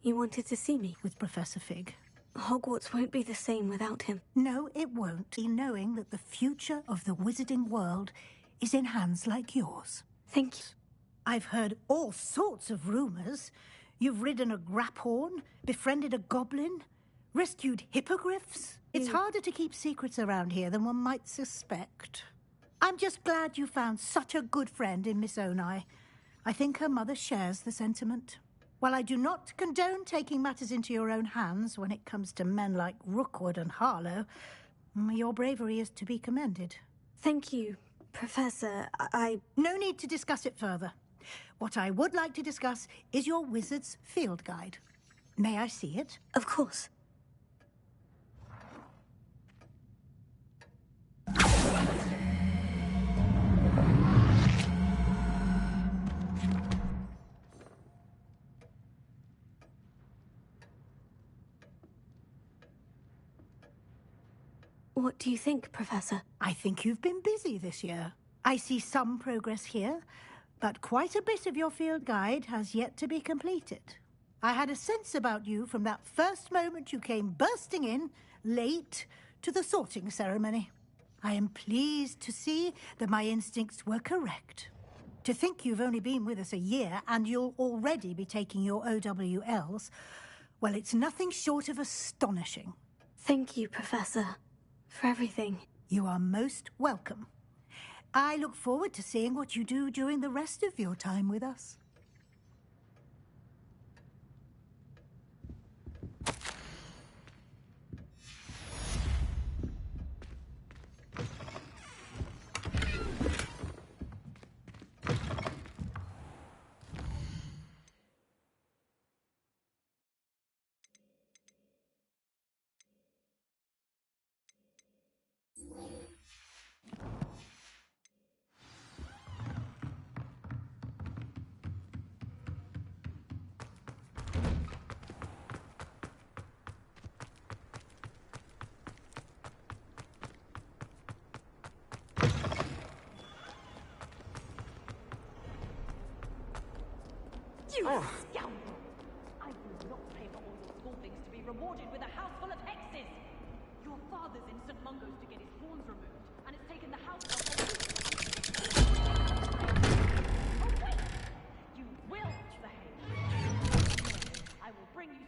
You wanted to see me? With Professor Fig. Hogwarts won't be the same without him. No, it won't. Knowing that the future of the wizarding world is in hands like yours. Thank you. I've heard all sorts of rumors. You've ridden a grapphorn, befriended a goblin, rescued hippogriffs. It's harder to keep secrets around here than one might suspect. I'm just glad you found such a good friend in Miss Onai. I think her mother shares the sentiment. While I do not condone taking matters into your own hands when it comes to men like Rookwood and Harlow, your bravery is to be commended. Thank you, Professor. No need to discuss it further. What I would like to discuss is your wizard's field guide. May I see it? Of course. What do you think, Professor? I think you've been busy this year. I see some progress here, but quite a bit of your field guide has yet to be completed. I had a sense about you from that first moment you came bursting in, late, to the sorting ceremony. I am pleased to see that my instincts were correct. To think you've only been with us a year and you'll already be taking your OWLs, well, it's nothing short of astonishing. Thank you, Professor, for everything. You are most welcome. I look forward to seeing what you do during the rest of your time with us. You scoundrel! I will not pay for all your school things to be rewarded with a house full of hexes! Your father's in St. Mungo's to get his horns removed, and it's taken the house up Oh wait! You will behave! I will bring you...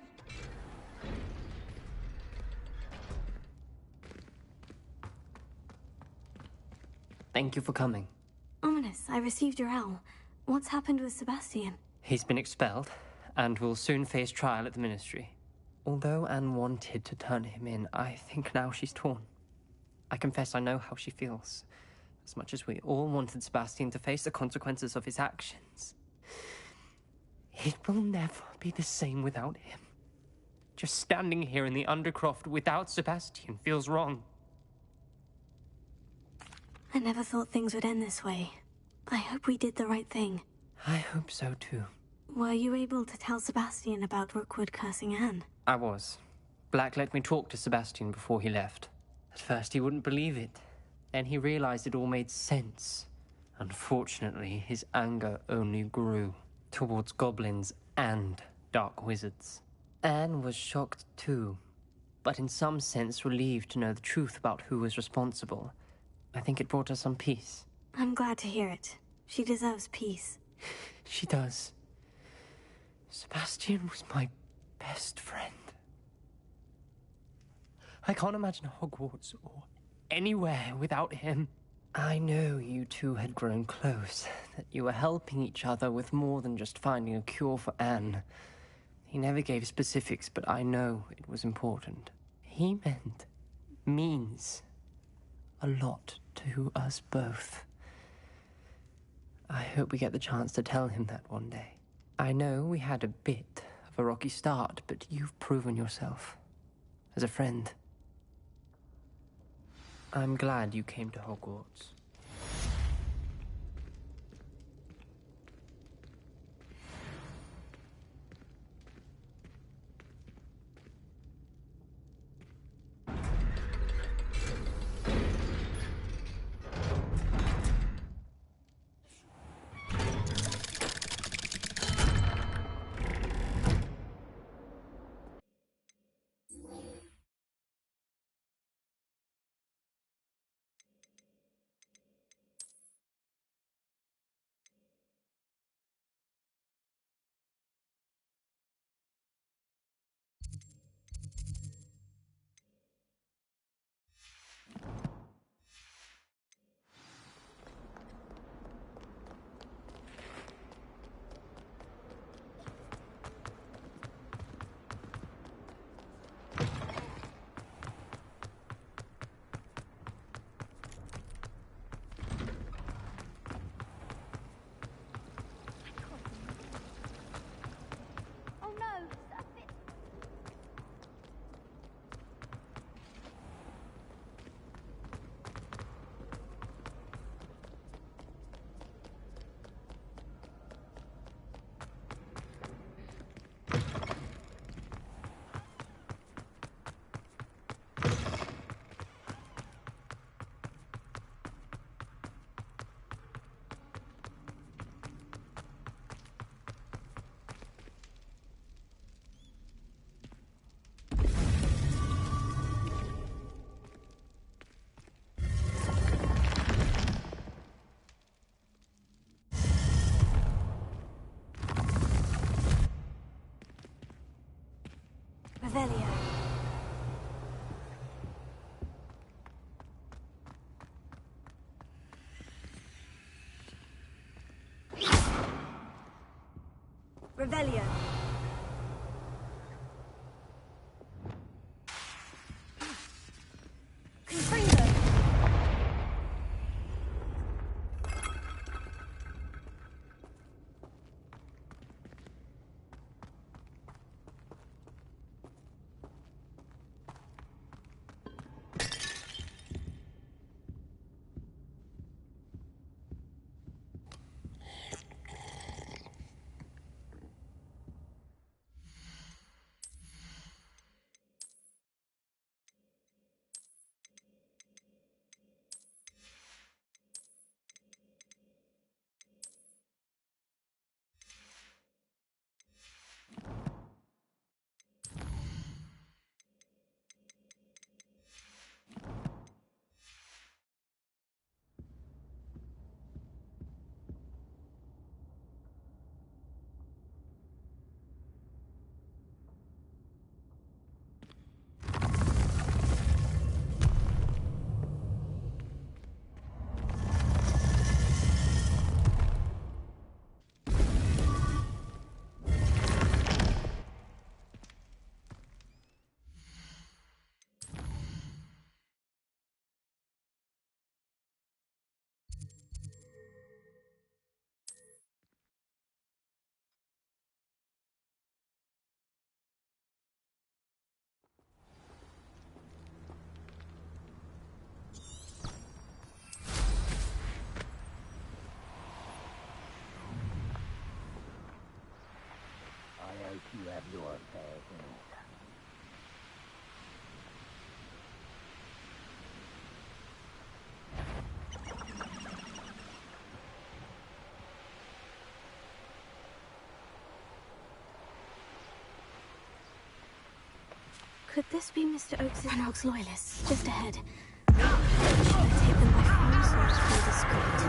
Thank you for coming. Ominous, I received your owl. What's happened with Sebastian? He's been expelled, and will soon face trial at the Ministry. Although Anne wanted to turn him in, I think now she's torn. I confess I know how she feels. As much as we all wanted Sebastian to face the consequences of his actions. It will never be the same without him. Just standing here in the Undercroft without Sebastian feels wrong. I never thought things would end this way. I hope we did the right thing. I hope so too. Were you able to tell Sebastian about Rookwood cursing Anne? I was. Black let me talk to Sebastian before he left. At first he wouldn't believe it. Then he realized it all made sense. Unfortunately, his anger only grew towards goblins and dark wizards. Anne was shocked too, but in some sense relieved to know the truth about who was responsible. I think it brought her some peace. I'm glad to hear it. She deserves peace. She does. Sebastian was my best friend. I can't imagine Hogwarts or anywhere without him. I know you two had grown close, that you were helping each other with more than just finding a cure for Anne. He never gave specifics, but I know it was important. He means a lot to us both. I hope we get the chance to tell him that one day. I know we had a bit of a rocky start, but you've proven yourself as a friend. I'm glad you came to Hogwarts. Revelio. Revelio. Confringo. You have your fair things. Could this be Mr. Oak's loyalists? Just ahead. Should I take them by force or just be discreet?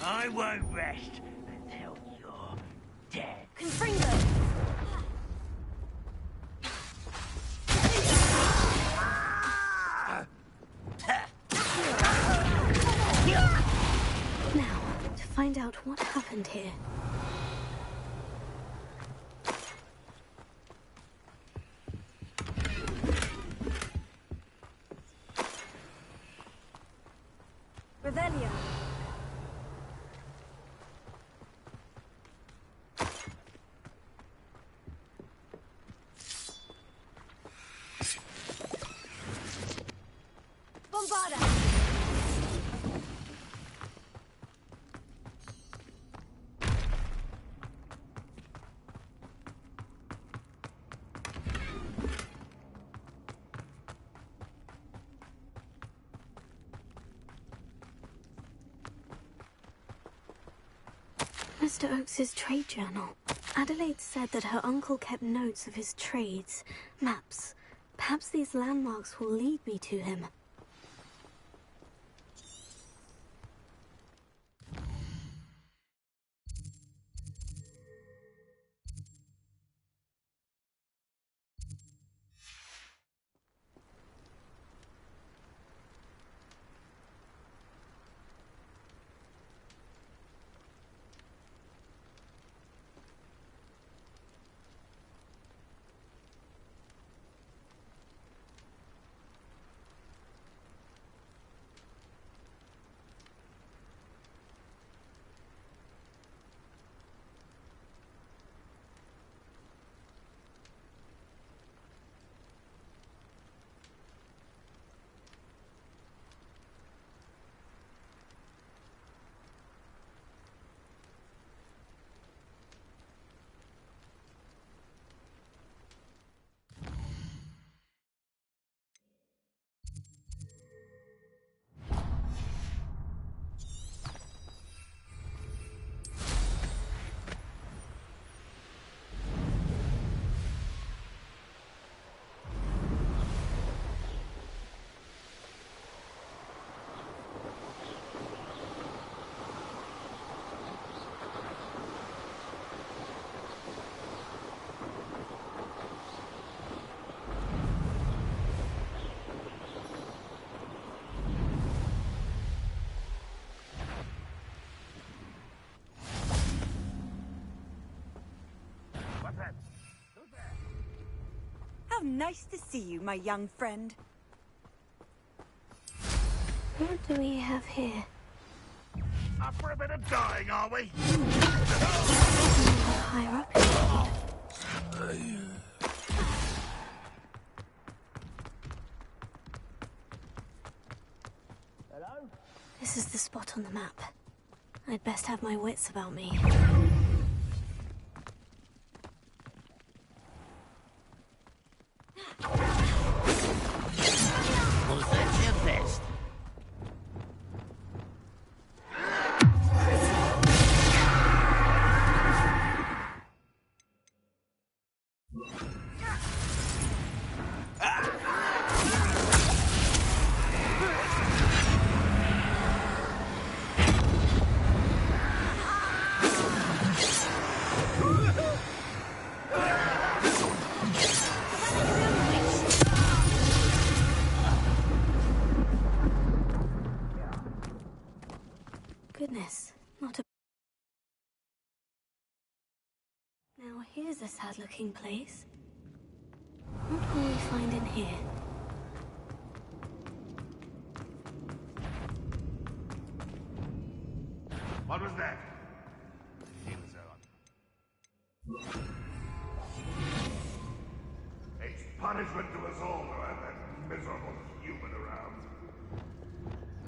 I won't rest until you're dead. Confringo! Now, to find out what happened here. Revelio. Bombarda. Mr. Oakes' trade journal. Adelaide said that her uncle kept notes of his trades, maps. Perhaps these landmarks will lead me to him. Nice to see you, my young friend. What do we have here? Up for a bit of dying, are we? Higher up. Hello? This is the spot on the map. I'd best have my wits about me. Was that your best? Goodness, not a... Now here's a sad-looking place. What will we find in here? What was that? It's punishment to us all to have that miserable human around.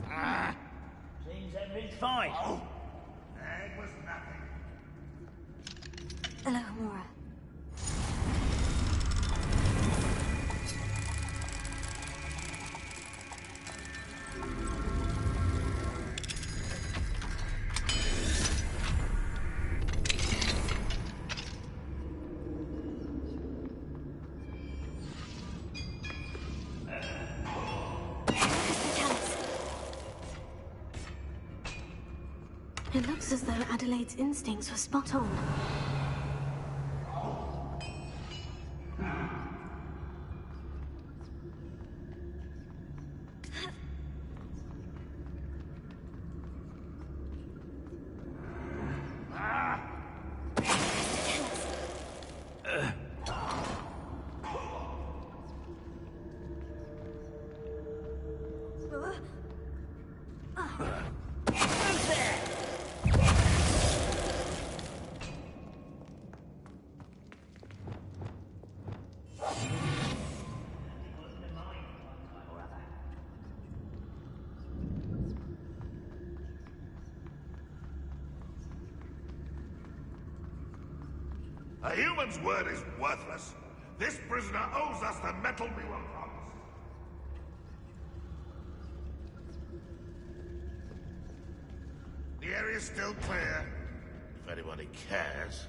Ah! Seems everything's fine. Oh! It was nothing. Hello, Mora. It looks as though Adelaide's instincts were spot on. A human's word is worthless. This prisoner owes us the metal we were promised. The area's still clear, if anybody cares.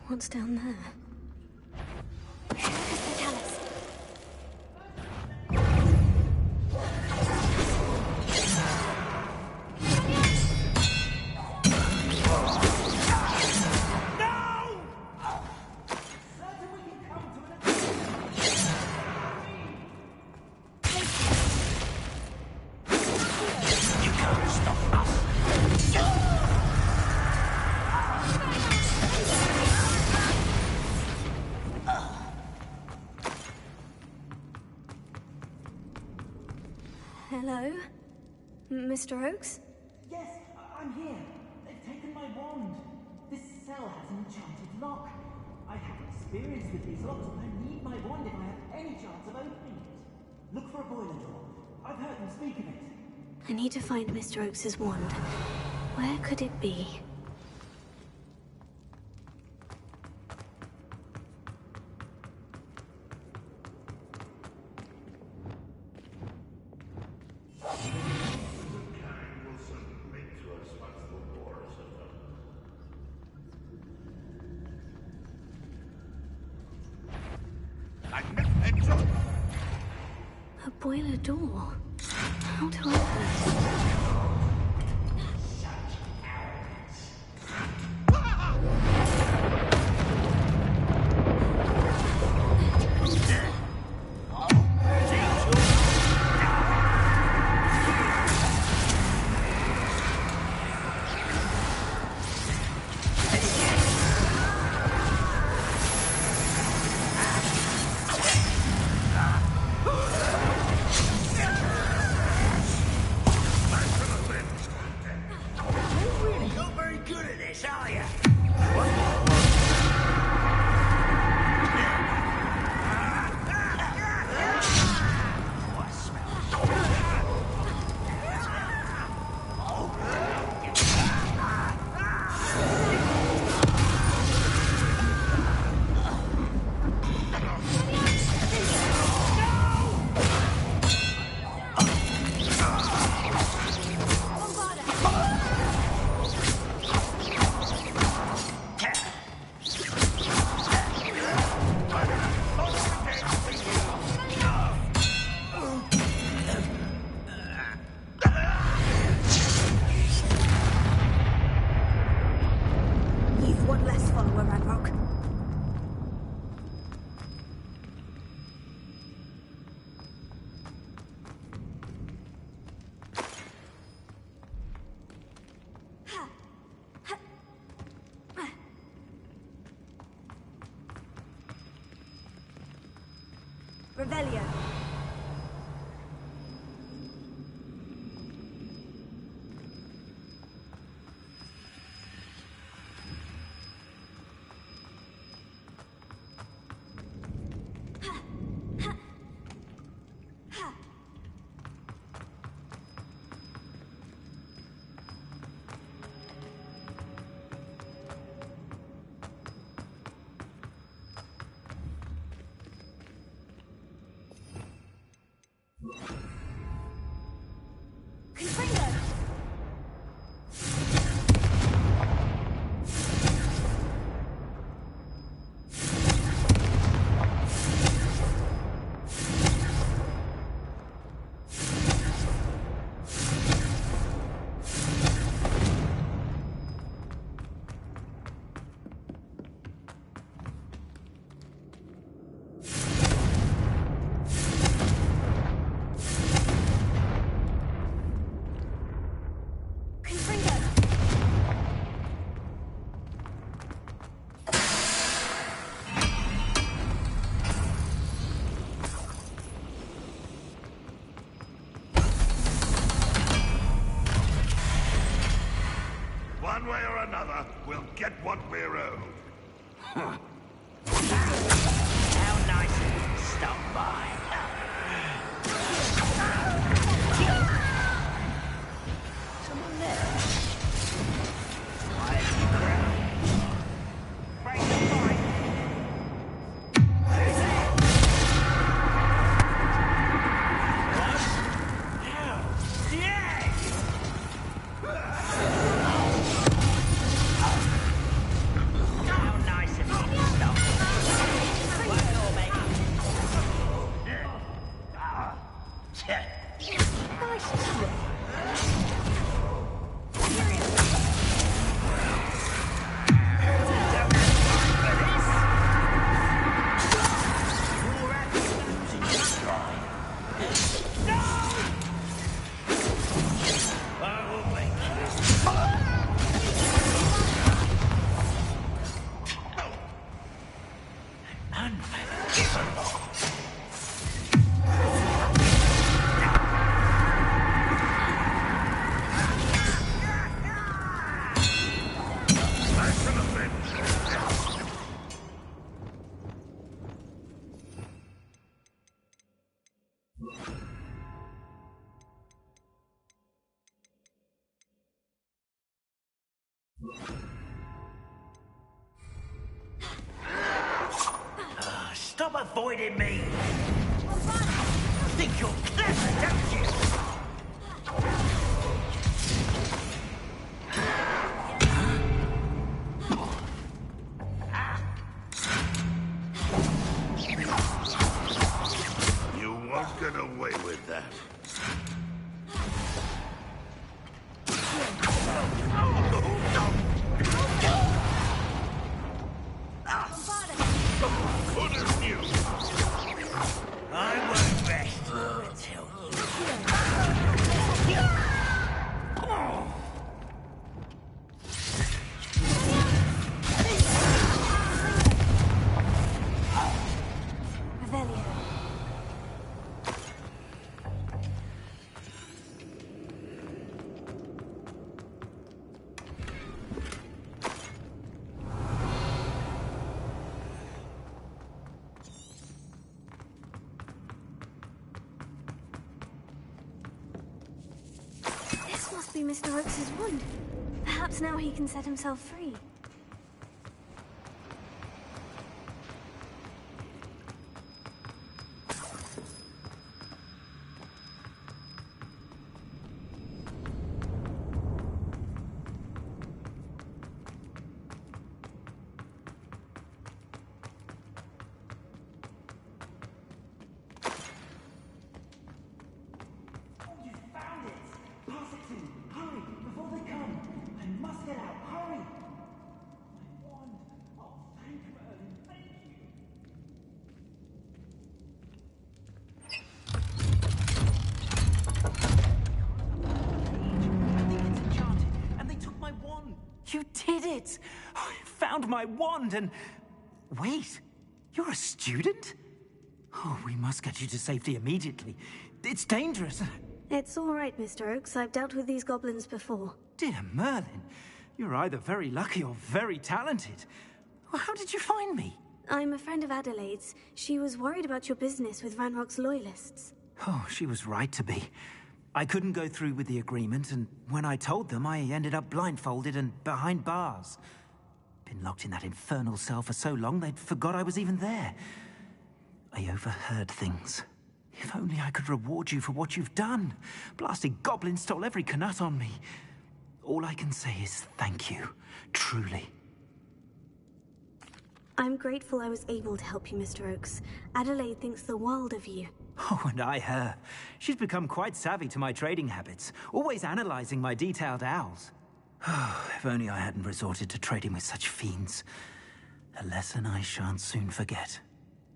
What's down there? Hello? Mr. Oakes? Yes, I'm here. They've taken my wand. This cell has an enchanted lock. I have experience with these locks, but I need my wand if I have any chance of opening it. Look for a boiler door. I've heard them speak of it. I need to find Mr. Oakes' wand. Where could it be? A boiler door. How to open it? You've one less follower, Ranrock. Revelio. One way or another, we'll get what we're owed. How nice of you to stop by. Someone there? Why are you crying? Break the fight. Who's there? What? How? Yeah! How nice of you to stop. One more, mate. Nice try. Stop avoiding me! Think you're clever, don't you? You won't get away with that. Couldn't you? I won't rest until Revelio. This must be Mr. Oakes's wand. Perhaps now he can set himself free. You found it! Pass it to me! Hurry! Before they come! I must get out! Hurry! it! I found my wand and... Wait, you're a student? Oh, we must get you to safety immediately. It's dangerous. It's all right, Mr. Oakes. I've dealt with these goblins before. Dear Merlin, you're either very lucky or very talented. Well, how did you find me? I'm a friend of Adelaide's. She was worried about your business with Ranrock's loyalists. Oh, she was right to be. I couldn't go through with the agreement, and when I told them, I ended up blindfolded and behind bars. Been locked in that infernal cell for so long, they'd forgot I was even there. I overheard things. If only I could reward you for what you've done. Blasted goblin stole every canut on me. All I can say is thank you, truly. I'm grateful I was able to help you, Mr. Oakes. Adelaide thinks the world of you. Oh, and I her. She's become quite savvy to my trading habits, always analyzing my detailed owls. Oh, if only I hadn't resorted to trading with such fiends. A lesson I shan't soon forget.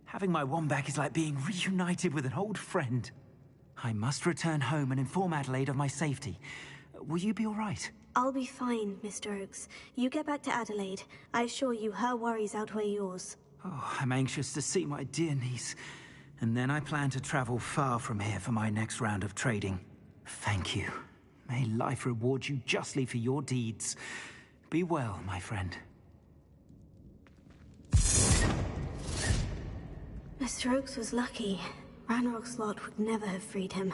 Having my wand back is like being reunited with an old friend. I must return home and inform Adelaide of my safety. Will you be all right? I'll be fine, Mr. Oakes. You get back to Adelaide. I assure you her worries outweigh yours. Oh, I'm anxious to see my dear niece. And then I plan to travel far from here for my next round of trading. Thank you. May life reward you justly for your deeds. Be well, my friend. Mr. Oakes was lucky. Ranrock's lot would never have freed him.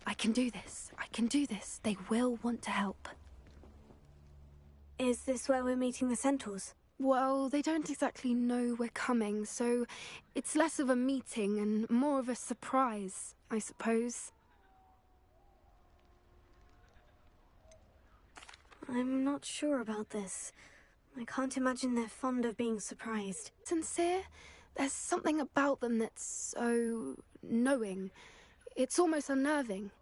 I can do this. I can do this. They will want to help. Is this where we're meeting the centaurs? Well, they don't exactly know we're coming, so it's less of a meeting and more of a surprise, I suppose. I'm not sure about this. I can't imagine they're fond of being surprised. Sincere? There's something about them that's so knowing. It's almost unnerving.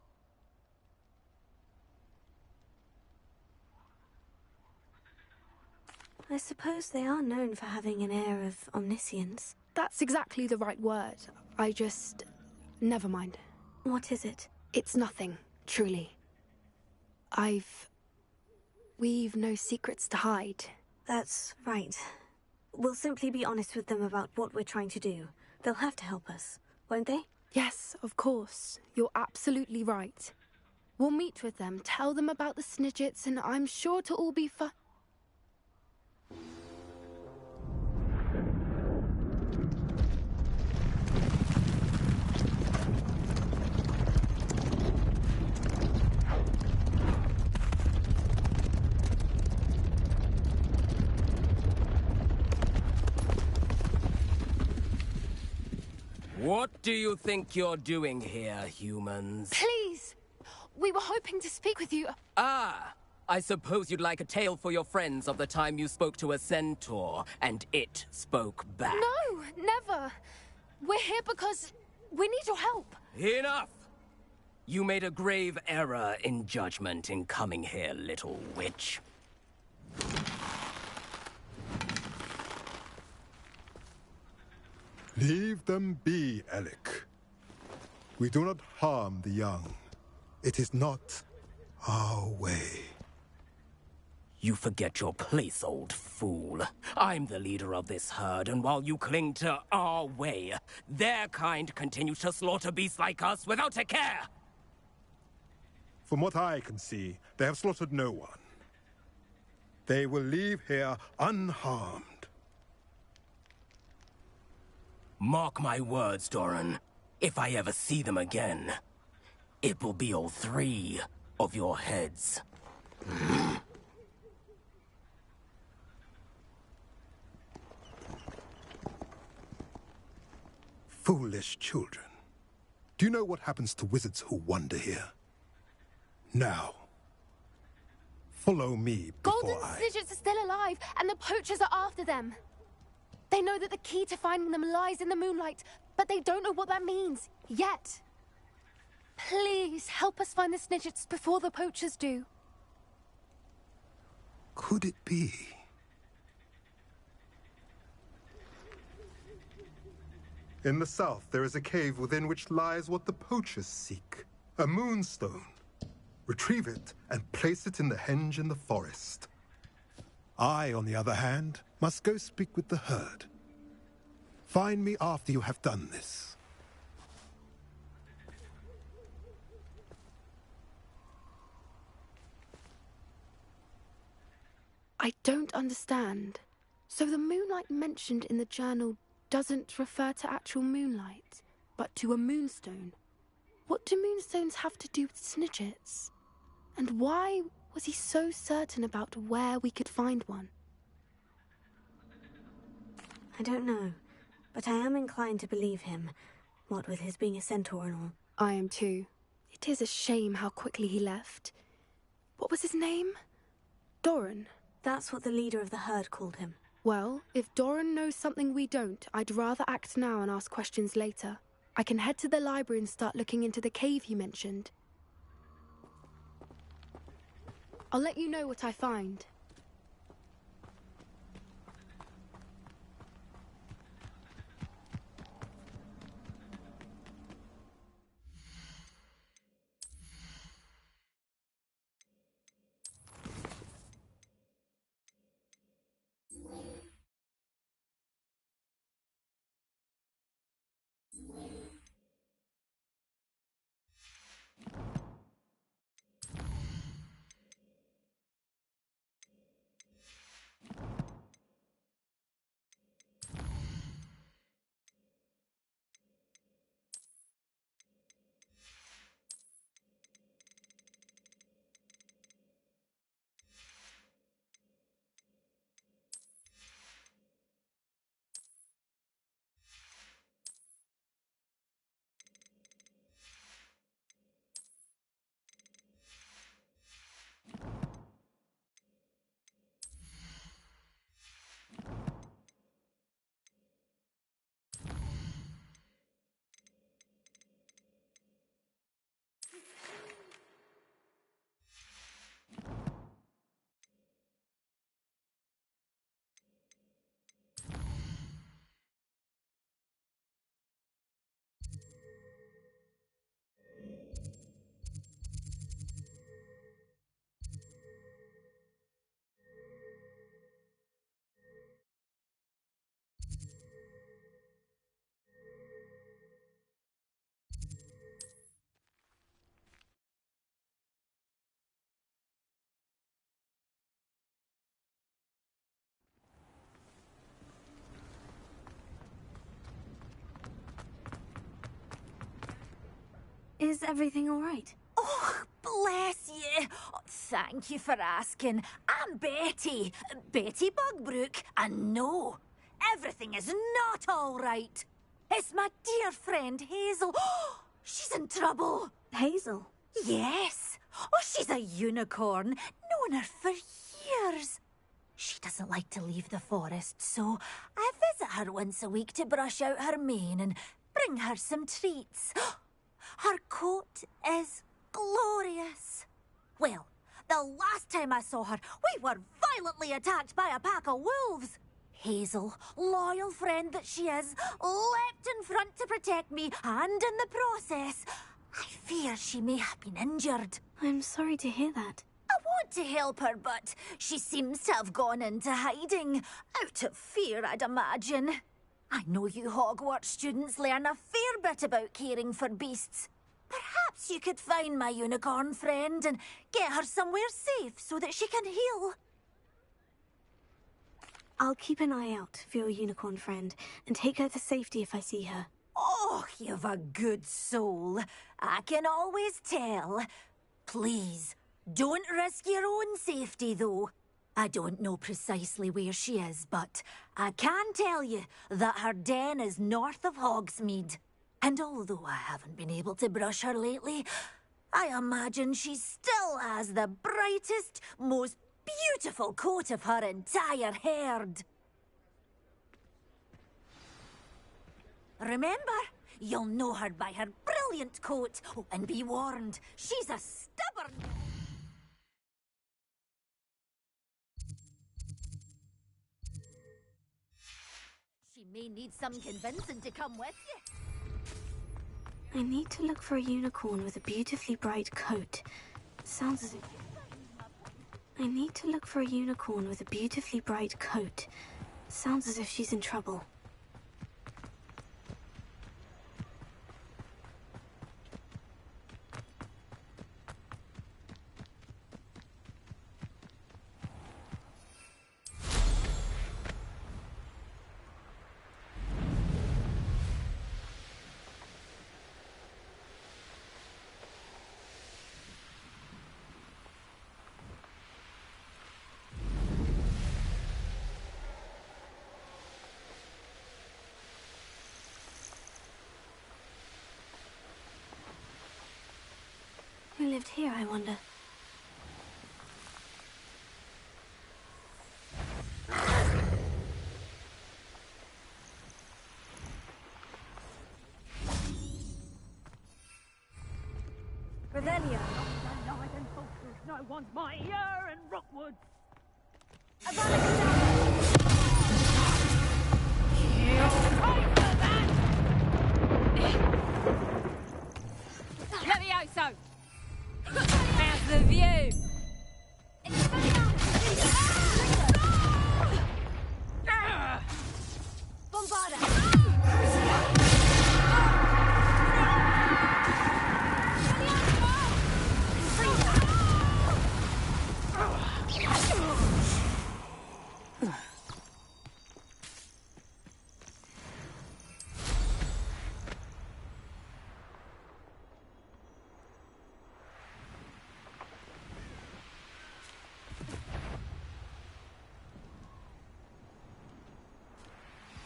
I suppose they are known for having an air of omniscience. That's exactly the right word. I just... never mind. What is it? It's nothing, truly. We've no secrets to hide. That's right. We'll simply be honest with them about what we're trying to do. They'll have to help us, won't they? Yes, of course. You're absolutely right. We'll meet with them, tell them about the Snidgets, and I'm sure to all be What do you think you're doing here, humans? Please! We were hoping to speak with you. Ah! I suppose you'd like a tale for your friends of the time you spoke to a centaur, and it spoke back. No, never. We're here because we need your help. Enough! You made a grave error in judgment in coming here, little witch. Leave them be, Alec. We do not harm the young. It is not our way. You forget your place, old fool. I'm the leader of this herd, and while you cling to our way, their kind continues to slaughter beasts like us without a care! From what I can see, they have slaughtered no one. They will leave here unharmed. Mark my words, Doran. If I ever see them again, it will be all 3 of your heads. Foolish children. Do you know what happens to wizards who wander here? Now, follow me before Golden Snidgets are still alive, and the poachers are after them. They know that the key to finding them lies in the moonlight, but they don't know what that means, yet. Please, help us find the Snidgets before the poachers do. Could it be? In the south, there is a cave within which lies what the poachers seek. A moonstone. Retrieve it and place it in the henge in the forest. I, on the other hand, must go speak with the herd. Find me after you have done this. I don't understand. So the moonlight mentioned in the journal doesn't refer to actual moonlight, but to a moonstone. What do moonstones have to do with Snidgets? And why was he so certain about where we could find one? I don't know, but I am inclined to believe him, what with his being a centaur and all. I am too. It is a shame how quickly he left. What was his name? Doran. That's what the leader of the herd called him. Well, if Doran knows something we don't, I'd rather act now and ask questions later. I can head to the library and start looking into the cave you mentioned. I'll let you know what I find. Is everything all right? Oh, bless you. Oh, thank you for asking. I'm Betty. Betty Bugbrook. And no, everything is not all right. It's my dear friend Hazel. She's in trouble. Hazel? Yes. Oh, she's a unicorn. Known her for years. She doesn't like to leave the forest, so I visit her once a week to brush out her mane and bring her some treats. Her coat is glorious. Well, the last time I saw her, we were violently attacked by a pack of wolves. Hazel, loyal friend that she is, leapt in front to protect me, and in the process, I fear she may have been injured. I'm sorry to hear that. I want to help her, but she seems to have gone into hiding. Out of fear, I'd imagine. I know you Hogwarts students learn a fair bit about caring for beasts. Perhaps you could find my unicorn friend and get her somewhere safe so that she can heal. I'll keep an eye out for your unicorn friend and take her to safety if I see her. Oh, you've a good soul. I can always tell. Please, don't risk your own safety, though. I don't know precisely where she is, but I can tell you that her den is north of Hogsmeade. And although I haven't been able to brush her lately, I imagine she still has the brightest, most beautiful coat of her entire herd. Remember, you'll know her by her brilliant coat. Oh, and be warned, she's a stubborn... She may need some convincing to come with you. I need to look for a unicorn with a beautifully bright coat. Sounds as if... I need to look for a unicorn with a beautifully bright coat. Sounds as if she's in trouble. Who lived here, I wonder? Revelia. No one's mightier in Rookwood. Levioso! How's the view?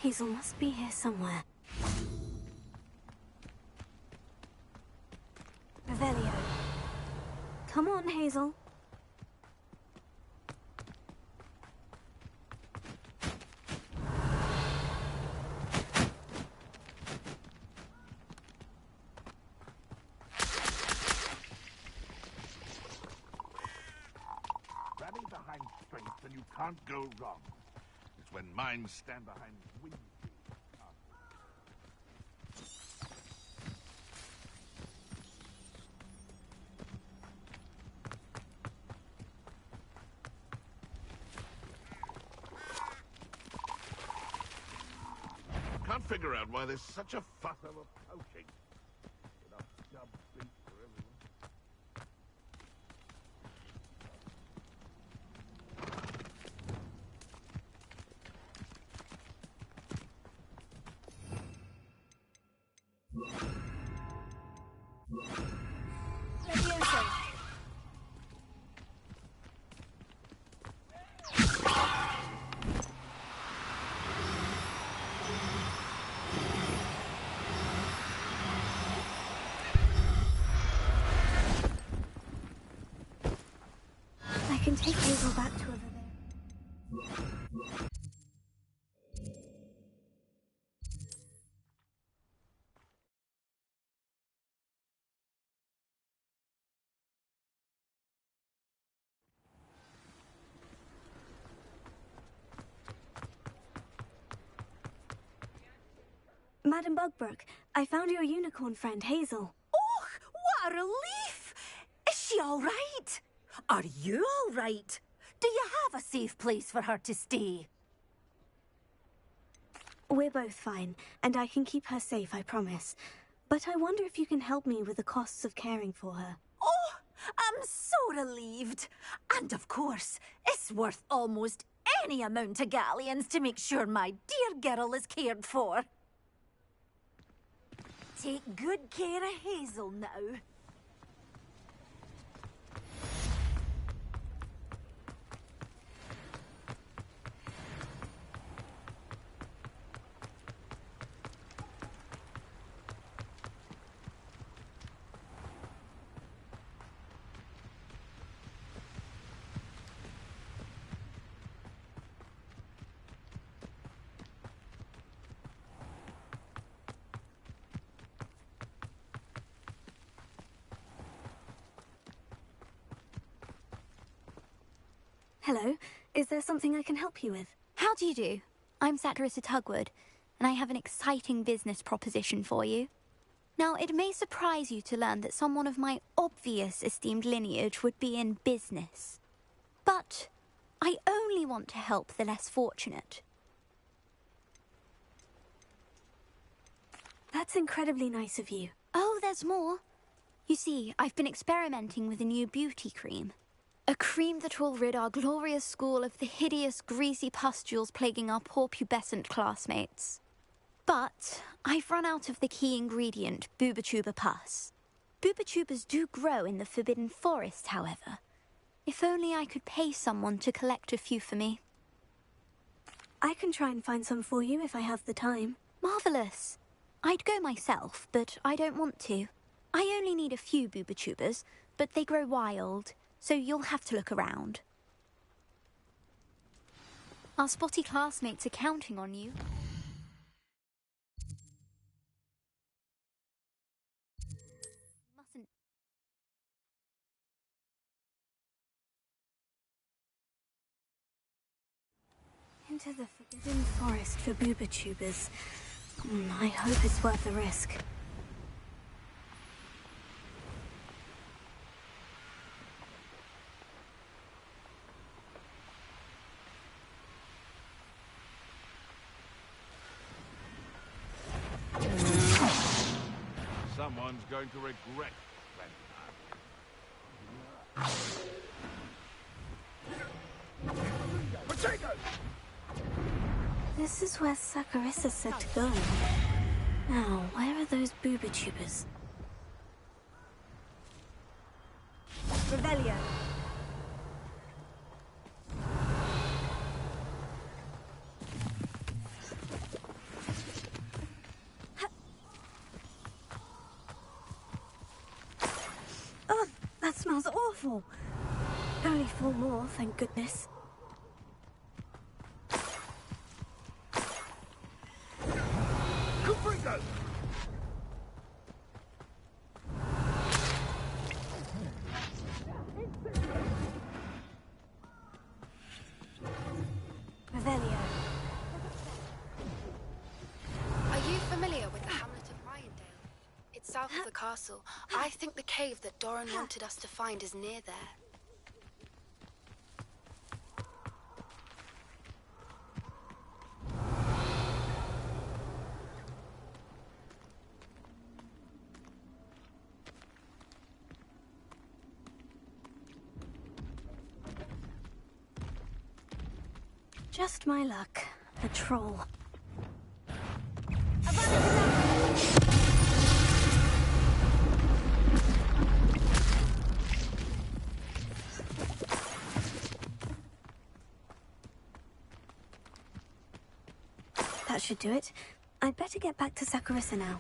Hazel must be here somewhere. Revelio. Come on, Hazel. Rally behind strength and you can't go wrong. It's when minds stand behind wings. Can't figure out why there's such a fuss over poaching. Enough job beat for everyone. Madam Bugbrook, I found your unicorn friend, Hazel. Oh, what a relief! Is she all right? Are you all right? Do you have a safe place for her to stay? We're both fine, and I can keep her safe, I promise. But I wonder if you can help me with the costs of caring for her. Oh, I'm so relieved. And of course, it's worth almost any amount of galleons to make sure my dear girl is cared for. Take good care of Hazel now. Hello, is there something I can help you with? How do you do? I'm Saccharissa Tugwood, and I have an exciting business proposition for you. Now, it may surprise you to learn that someone of my obvious esteemed lineage would be in business. But I only want to help the less fortunate. That's incredibly nice of you. Oh, there's more. You see, I've been experimenting with a new beauty cream. A cream that will rid our glorious school of the hideous, greasy pustules plaguing our poor pubescent classmates. But I've run out of the key ingredient, Booba-Tuber pus. Booba-Tubers do grow in the Forbidden Forest, however. If only I could pay someone to collect a few for me. I can try and find some for you if I have the time. Marvellous. I'd go myself, but I don't want to. I only need a few Booba-Tubers, but they grow wild, so you'll have to look around. Our spotty classmates are counting on you. Mustn't. Into the Forbidden Forest for Booba-Tubers. I hope it's worth the risk. Someone's going to regret that. Potato! This is where Saccharissa said to go. Now, where are those Booba-Tubers? Revelio. Oh, that smells awful. Only 4 more, thank goodness. Confringo! Revelio. Are you familiar with the hamlet of Ryandale? It's south of the castle. I think the cave that Doran wanted us to find is near there. Just my luck. A troll. That should do it. I'd better get back to Saccharissa now.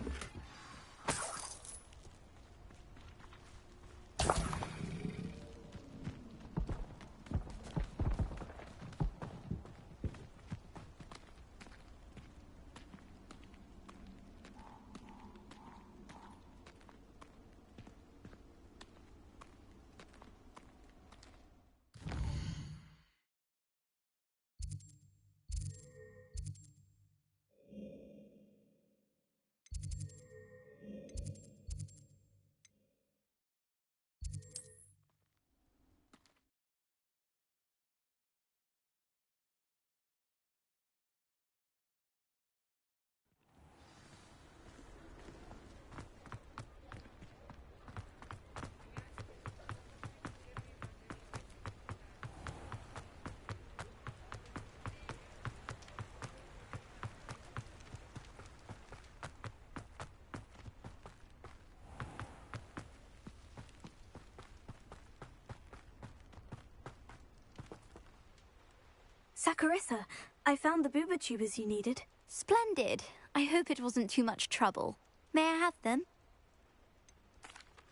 Saccharissa, I found the booba tubers you needed. Splendid. I hope it wasn't too much trouble. May I have them?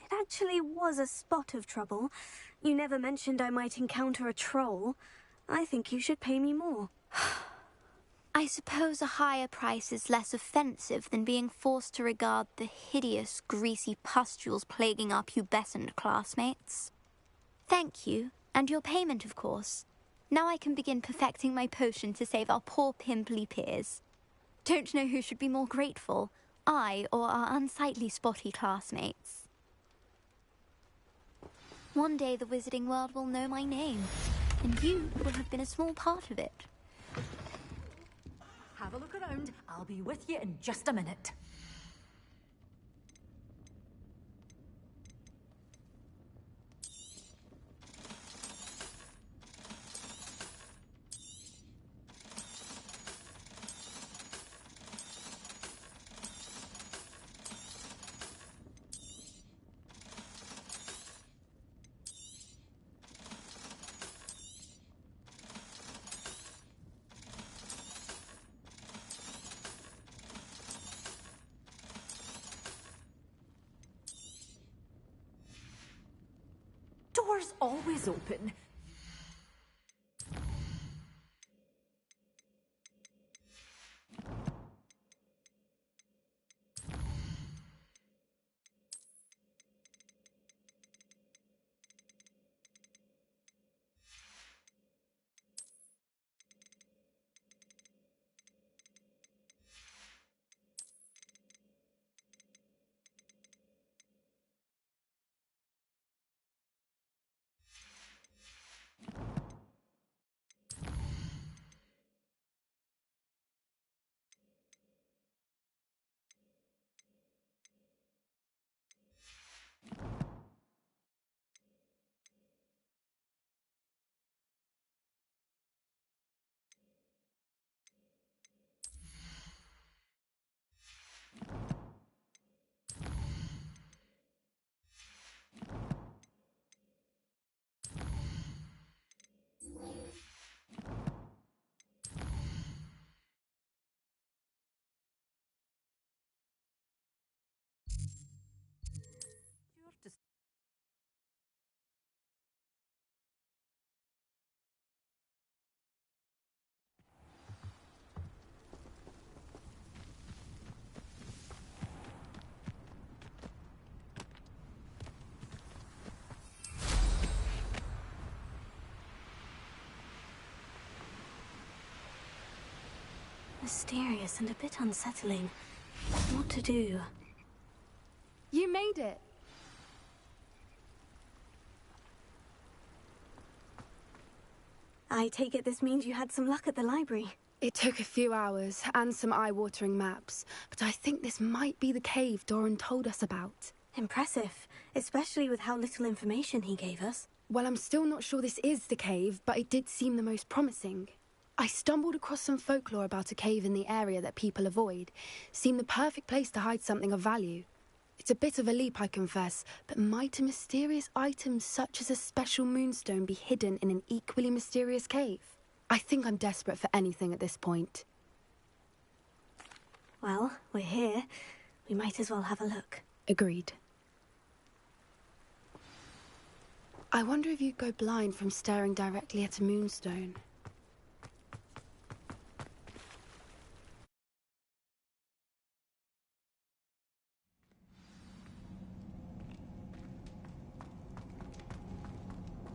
It actually was a spot of trouble. You never mentioned I might encounter a troll. I think you should pay me more. I suppose a higher price is less offensive than being forced to regard the hideous, greasy pustules plaguing our pubescent classmates. Thank you, and your payment, of course. Now I can begin perfecting my potion to save our poor pimply peers. Don't know who should be more grateful, I or our unsightly spotty classmates. One day the wizarding world will know my name, and you will have been a small part of it. Have a look around. I'll be with you in just a minute. Doors always open. Mysterious and a bit unsettling. What to do? You made it. I take it this means you had some luck at the library. It took a few hours and some eye-watering maps, but I think this might be the cave Doran told us about. Impressive, especially with how little information he gave us. Well, I'm still not sure this is the cave, but it did seem the most promising. I stumbled across some folklore about a cave in the area that people avoid. Seemed the perfect place to hide something of value. It's a bit of a leap, I confess, but might a mysterious item such as a special moonstone be hidden in an equally mysterious cave? I think I'm desperate for anything at this point. Well, we're here. We might as well have a look. Agreed. I wonder if you'd go blind from staring directly at a moonstone.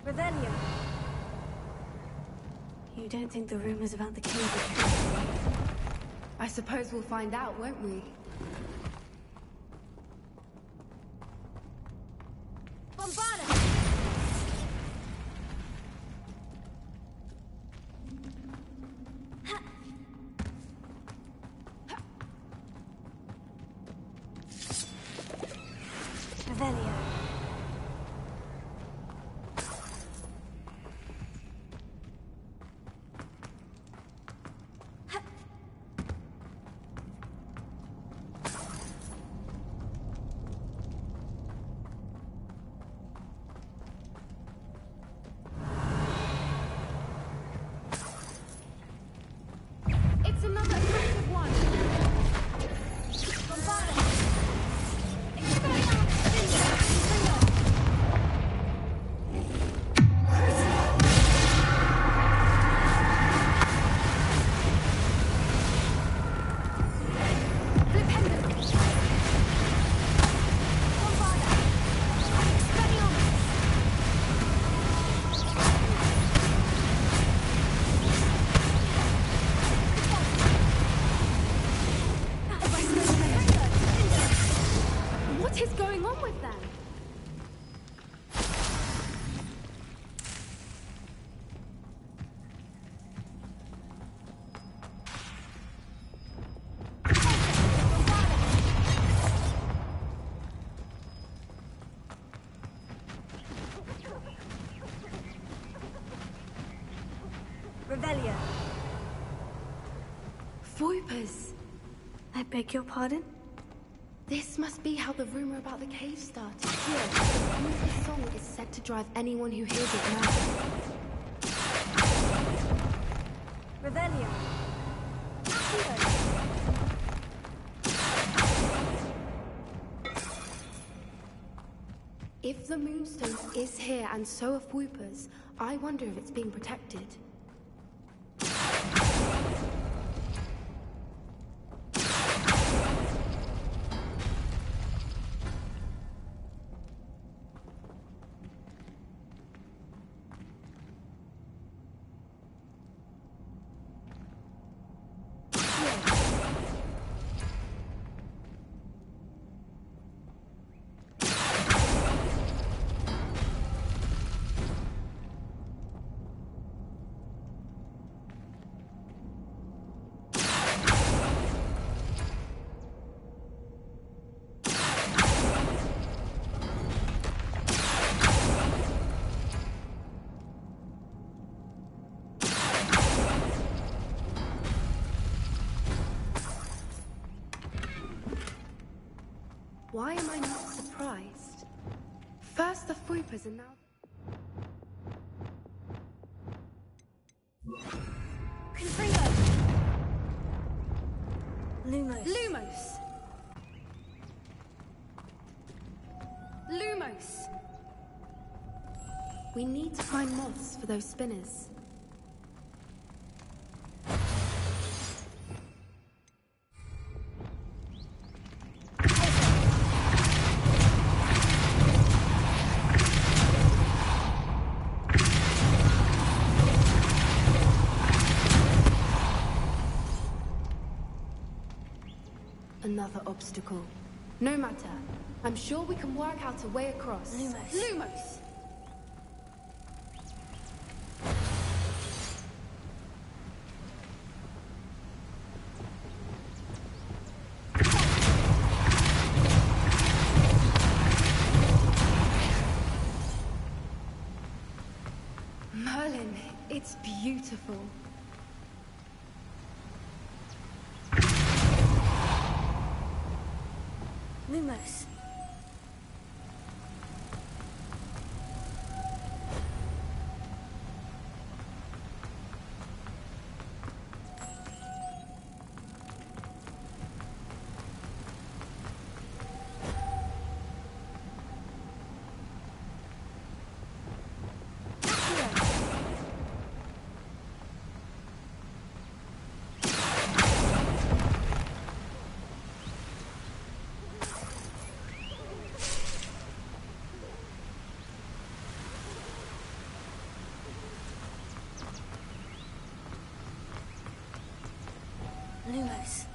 Revelio. You don't think the rumors about the cave are true? I suppose we'll find out, won't we? Bombada! Revelio. What is going on with them? Revelia. Voipers. I beg your pardon? This must be how the rumor about the cave started. Here, the Voiper song is said to drive anyone who hears it mad. Revelia. If the Moonstone is here and so are Voipers, I wonder if it's being protected. Why am I not surprised? First the Voipers and now... Confringo! Lumos. Lumos! Lumos! We need to find moths for those spinners. Another obstacle. No matter. I'm sure we can work out a way across. Lumos. Lumos! Merlin, it's beautiful. Lumos. Lumos.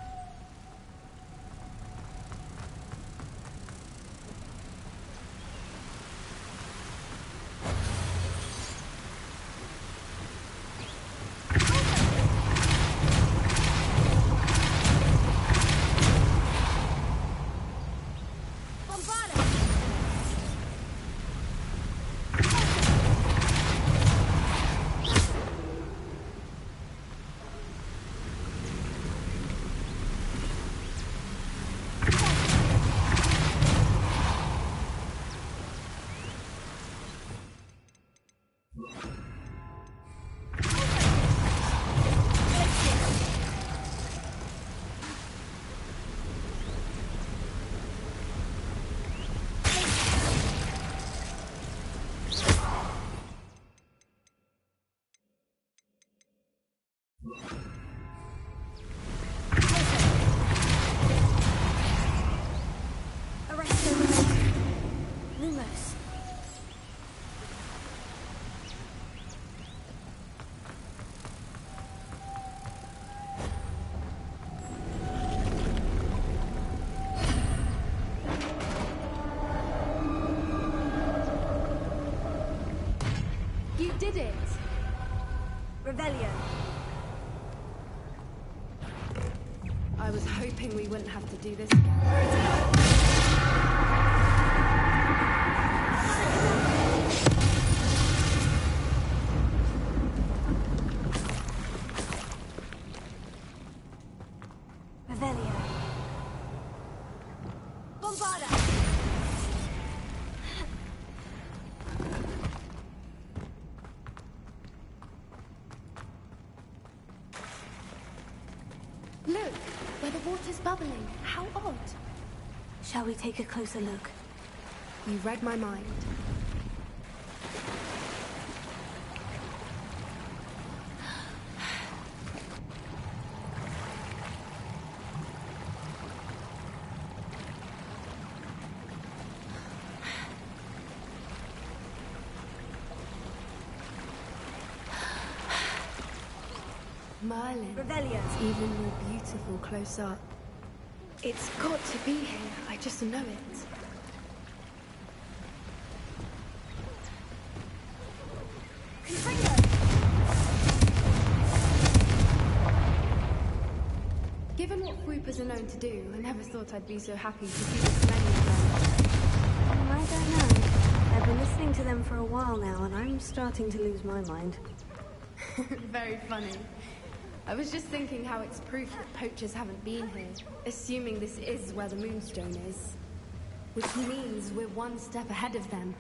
did it! Revelio. I was hoping we wouldn't have to do this again. Revelio. Bombarda! Look, where the water's bubbling. How odd. Shall we take a closer look? You read my mind. Merlin. Revelio. It's even more beautiful close up. It's got to be here. I just know it. Given what Whoopers are known to do, I never thought I'd be so happy to see this many of them. I don't know. I've been listening to them for a while now, and I'm starting to lose my mind. Very funny. I was just thinking how it's proof that poachers haven't been here, assuming this is where the Moonstone is. Which means we're one step ahead of them.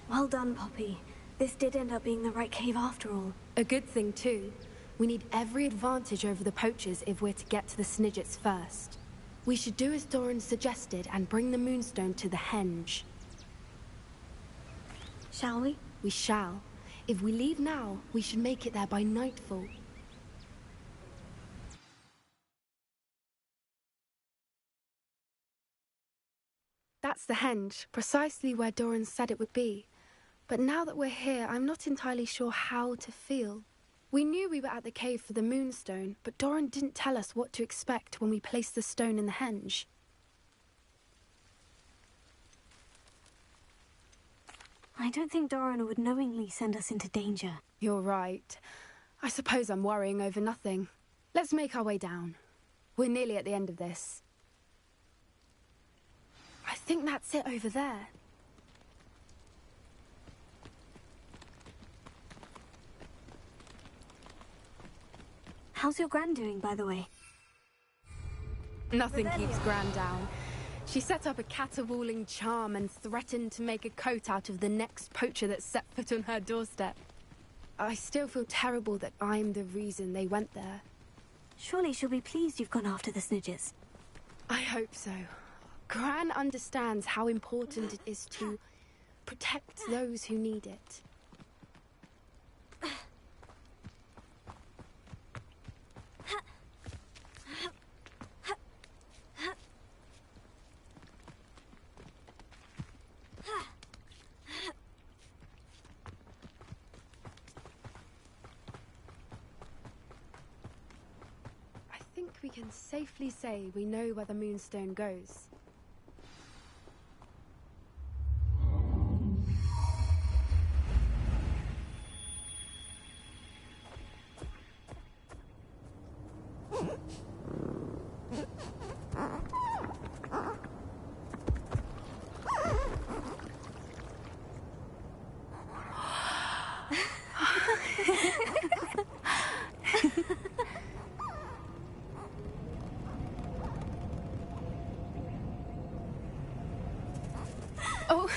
Well done, Poppy. This did end up being the right cave after all. A good thing, too. We need every advantage over the poachers if we're to get to the Snidgets first. We should do as Doran suggested and bring the Moonstone to the Henge. Shall we? We shall. If we leave now, we should make it there by nightfall. That's the Henge, precisely where Doran said it would be. But now that we're here, I'm not entirely sure how to feel. We knew we were at the cave for the Moonstone, but Doran didn't tell us what to expect when we placed the stone in the Henge. I don't think Doran would knowingly send us into danger. You're right. I suppose I'm worrying over nothing. Let's make our way down. We're nearly at the end of this. I think that's it over there. How's your Gran doing, by the way? Nothing keeps Gran down. She set up a caterwauling charm and threatened to make a coat out of the next poacher that set foot on her doorstep. I still feel terrible that I'm the reason they went there. Surely she'll be pleased you've gone after the Snidgets. I hope so. Gran understands how important it is to protect those who need it. I think we can safely say we know where the Moonstone goes. Oh.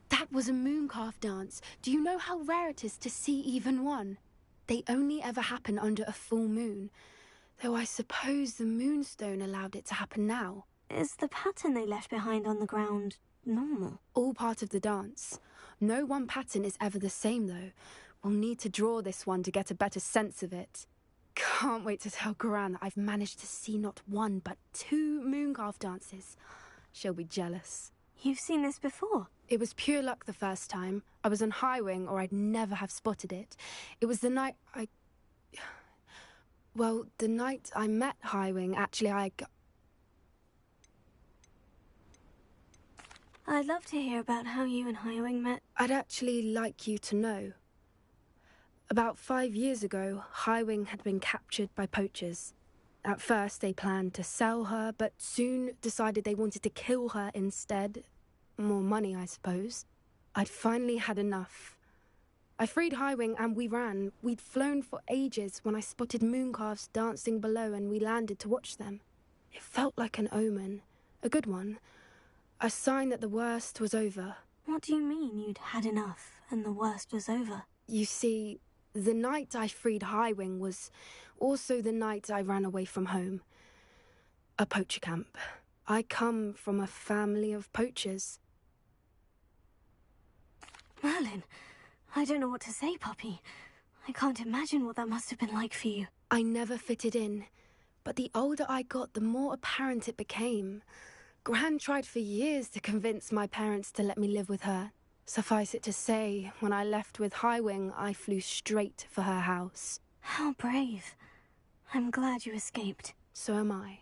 That was a mooncalf dance. Do you know how rare it is to see even one? They only ever happen under a full moon. Though I suppose the Moonstone allowed it to happen now. Is the pattern they left behind on the ground normal? All part of the dance. No one pattern is ever the same, though. We'll need to draw this one to get a better sense of it. Can't wait to tell Gran that I've managed to see not one, but 2 mooncalf dances. She'll be jealous. You've seen this before? It was pure luck the first time. I was on Highwing, or I'd never have spotted it. It was the night Well, the night I met Highwing, actually, I'd love to hear about how you and Highwing met. I'd actually like you to know. About 5 years ago, Highwing had been captured by poachers. At first, they planned to sell her, but soon decided they wanted to kill her instead. More money, I suppose. I'd finally had enough. I freed Highwing and we ran. We'd flown for ages when I spotted mooncalves dancing below and we landed to watch them. It felt like an omen. A good one. A sign that the worst was over. What do you mean you'd had enough and the worst was over? You see, the night I freed Highwing was also the night I ran away from home. A poacher camp. I come from a family of poachers. Merlin, I don't know what to say, Poppy. I can't imagine what that must have been like for you. I never fitted in, but the older I got, the more apparent it became. Gran tried for years to convince my parents to let me live with her. Suffice it to say, when I left with Highwing, I flew straight for her house. How brave. I'm glad you escaped. So am I.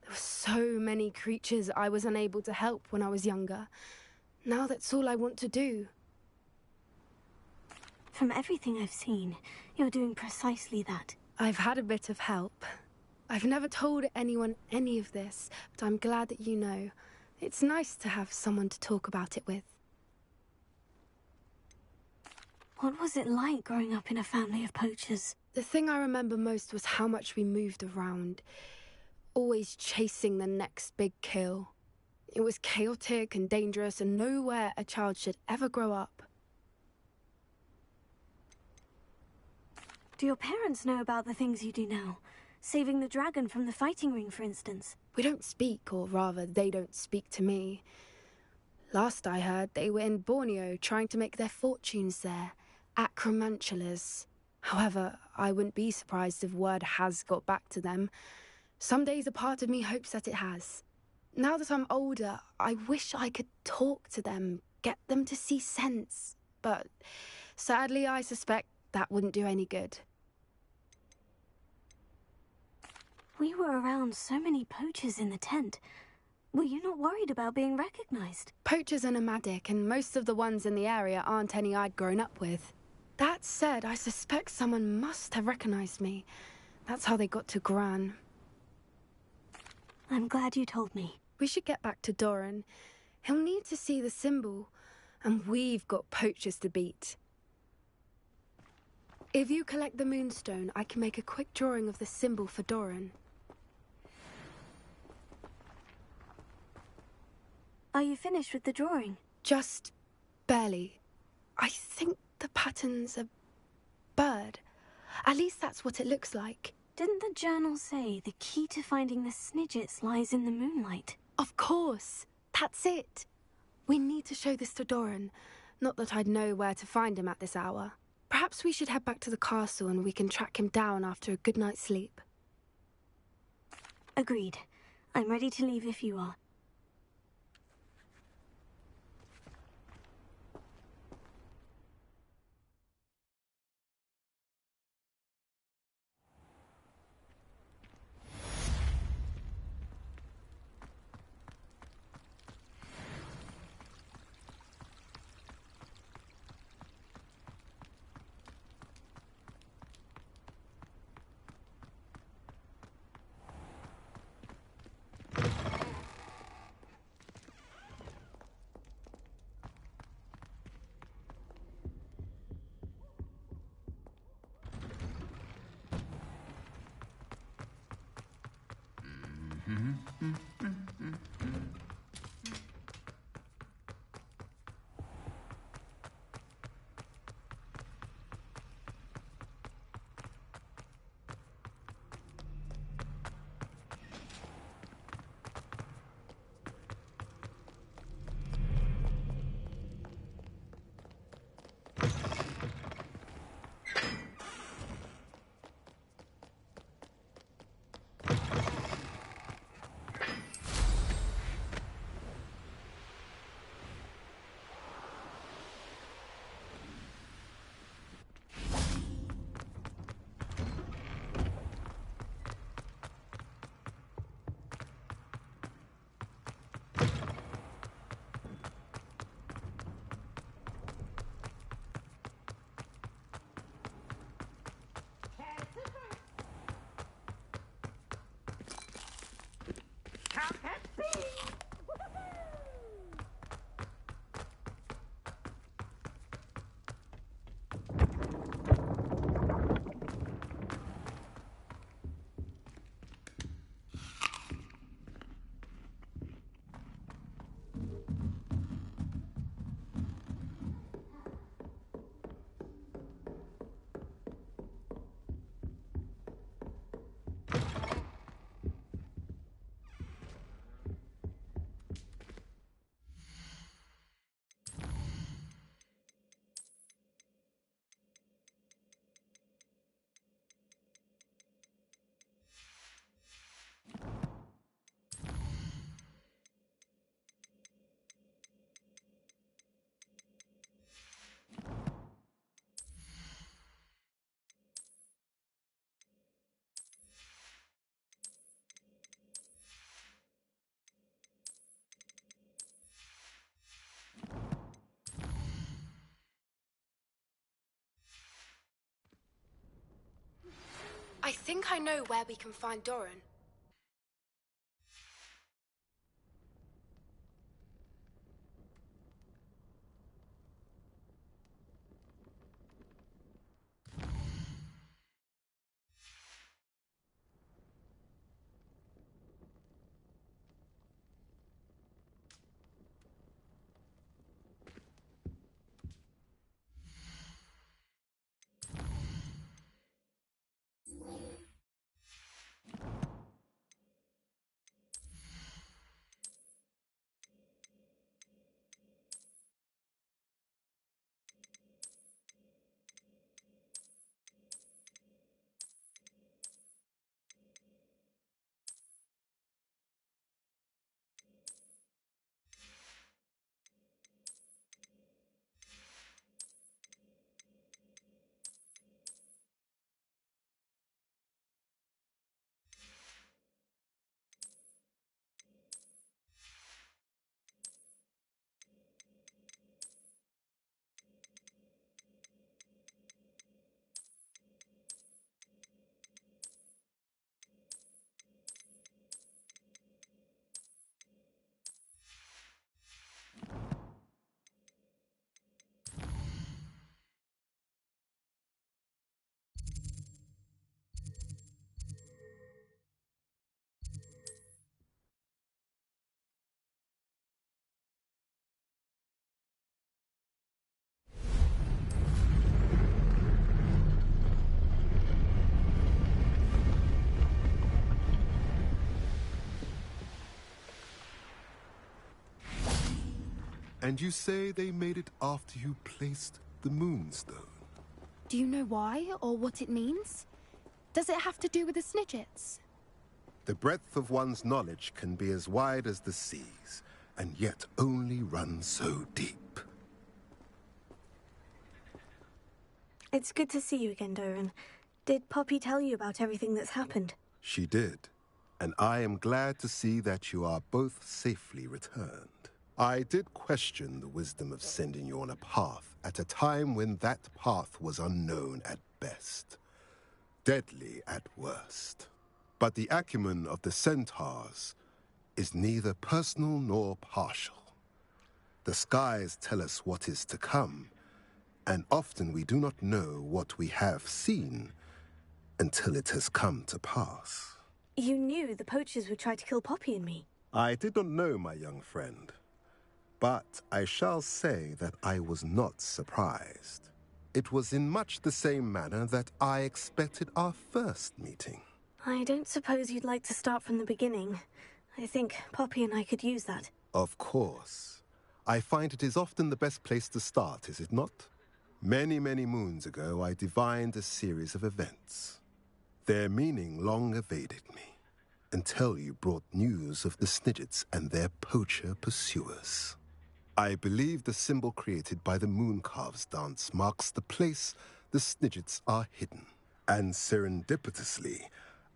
There were so many creatures I was unable to help when I was younger. Now that's all I want to do. From everything I've seen, you're doing precisely that. I've had a bit of help. I've never told anyone any of this, but I'm glad that you know. It's nice to have someone to talk about it with. What was it like growing up in a family of poachers? The thing I remember most was how much we moved around, always chasing the next big kill. It was chaotic and dangerous, and nowhere a child should ever grow up. Do your parents know about the things you do now? Saving the dragon from the fighting ring, for instance? We don't speak, or rather, they don't speak to me. Last I heard, they were in Borneo trying to make their fortunes there. Acromantulas. However, I wouldn't be surprised if word has got back to them. Some days a part of me hopes that it has. Now that I'm older, I wish I could talk to them, get them to see sense. But sadly, I suspect that wouldn't do any good. We were around so many poachers in the tent. Were you not worried about being recognized? Poachers are nomadic, and most of the ones in the area aren't any I'd grown up with. That said, I suspect someone must have recognized me. That's how they got to Gran. I'm glad you told me. We should get back to Doran. He'll need to see the symbol, and we've got poachers to beat. If you collect the moonstone, I can make a quick drawing of the symbol for Doran. Are you finished with the drawing? Just barely. I think the pattern's a bird. At least that's what it looks like. Didn't the journal say the key to finding the Snidgets lies in the moonlight? Of course. That's it. We need to show this to Doran. Not that I'd know where to find him at this hour. Perhaps we should head back to the castle and we can track him down after a good night's sleep. Agreed. I'm ready to leave if you are. think I know where we can find Doran. And you say they made it after you placed the Moonstone? Do you know why, or what it means? Does it have to do with the Snidgets? The breadth of one's knowledge can be as wide as the seas, and yet only run so deep. It's good to see you again, Doran. Did Poppy tell you about everything that's happened? She did, and I am glad to see that you are both safely returned. I did question the wisdom of sending you on a path at a time when that path was unknown at best, deadly at worst. But the acumen of the centaurs is neither personal nor partial. The skies tell us what is to come, and often we do not know what we have seen until it has come to pass. You knew the poachers would try to kill Poppy and me. I did not know, my young friend, but I shall say that I was not surprised. It was in much the same manner that I expected our first meeting. I don't suppose you'd like to start from the beginning. I think Poppy and I could use that. Of course. I find it is often the best place to start, is it not? Many, many moons ago, I divined a series of events. Their meaning long evaded me, until you brought news of the Snidgets and their poacher pursuers. I believe the symbol created by the Mooncalves dance marks the place the Snidgets are hidden. And serendipitously,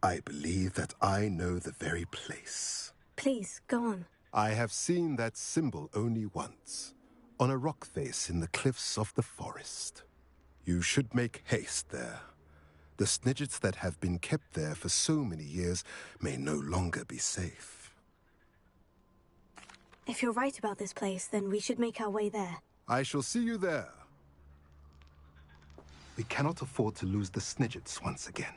I believe that I know the very place. Please, go on. I have seen that symbol only once, on a rock face in the cliffs of the forest. You should make haste there. The Snidgets that have been kept there for so many years may no longer be safe. If you're right about this place, then we should make our way there. I shall see you there. We cannot afford to lose the Snidgets once again.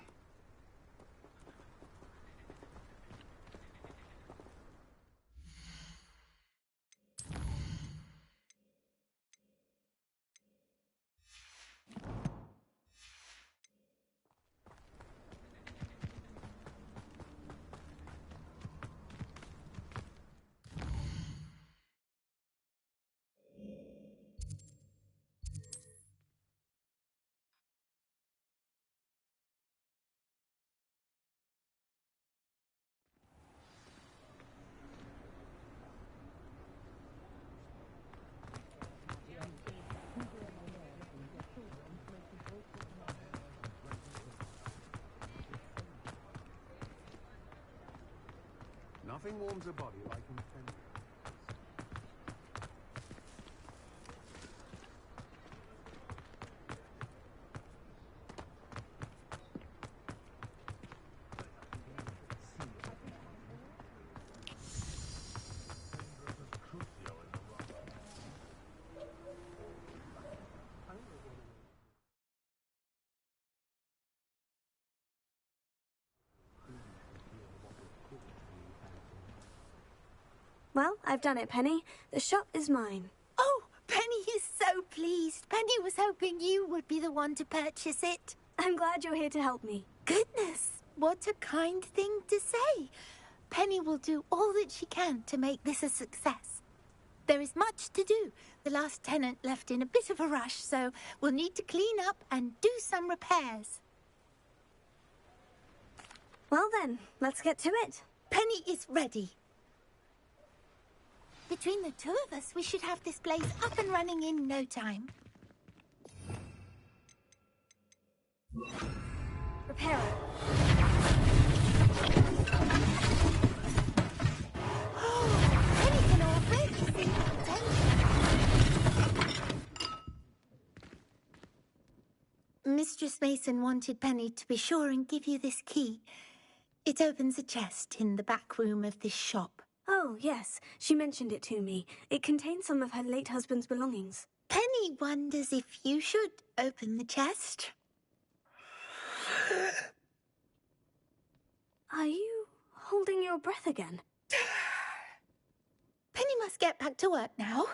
Nothing warms a body like intended. Well, I've done it, Penny. The shop is mine. Oh, Penny is so pleased. Penny was hoping you would be the one to purchase it. I'm glad you're here to help me. Goodness, what a kind thing to say. Penny will do all that she can to make this a success. There is much to do. The last tenant left in a bit of a rush, so we'll need to clean up and do some repairs. Well then, let's get to it. Penny is ready. Between the two of us, we should have this place up and running in no time. Repair it. Penny can already see the potential. Mistress Mason wanted Penny to be sure and give you this key. It opens a chest in the back room of this shop. Oh, yes. She mentioned it to me. It contains some of her late husband's belongings. Penny wonders if you should open the chest. Are you holding your breath again? Penny must get back to work now.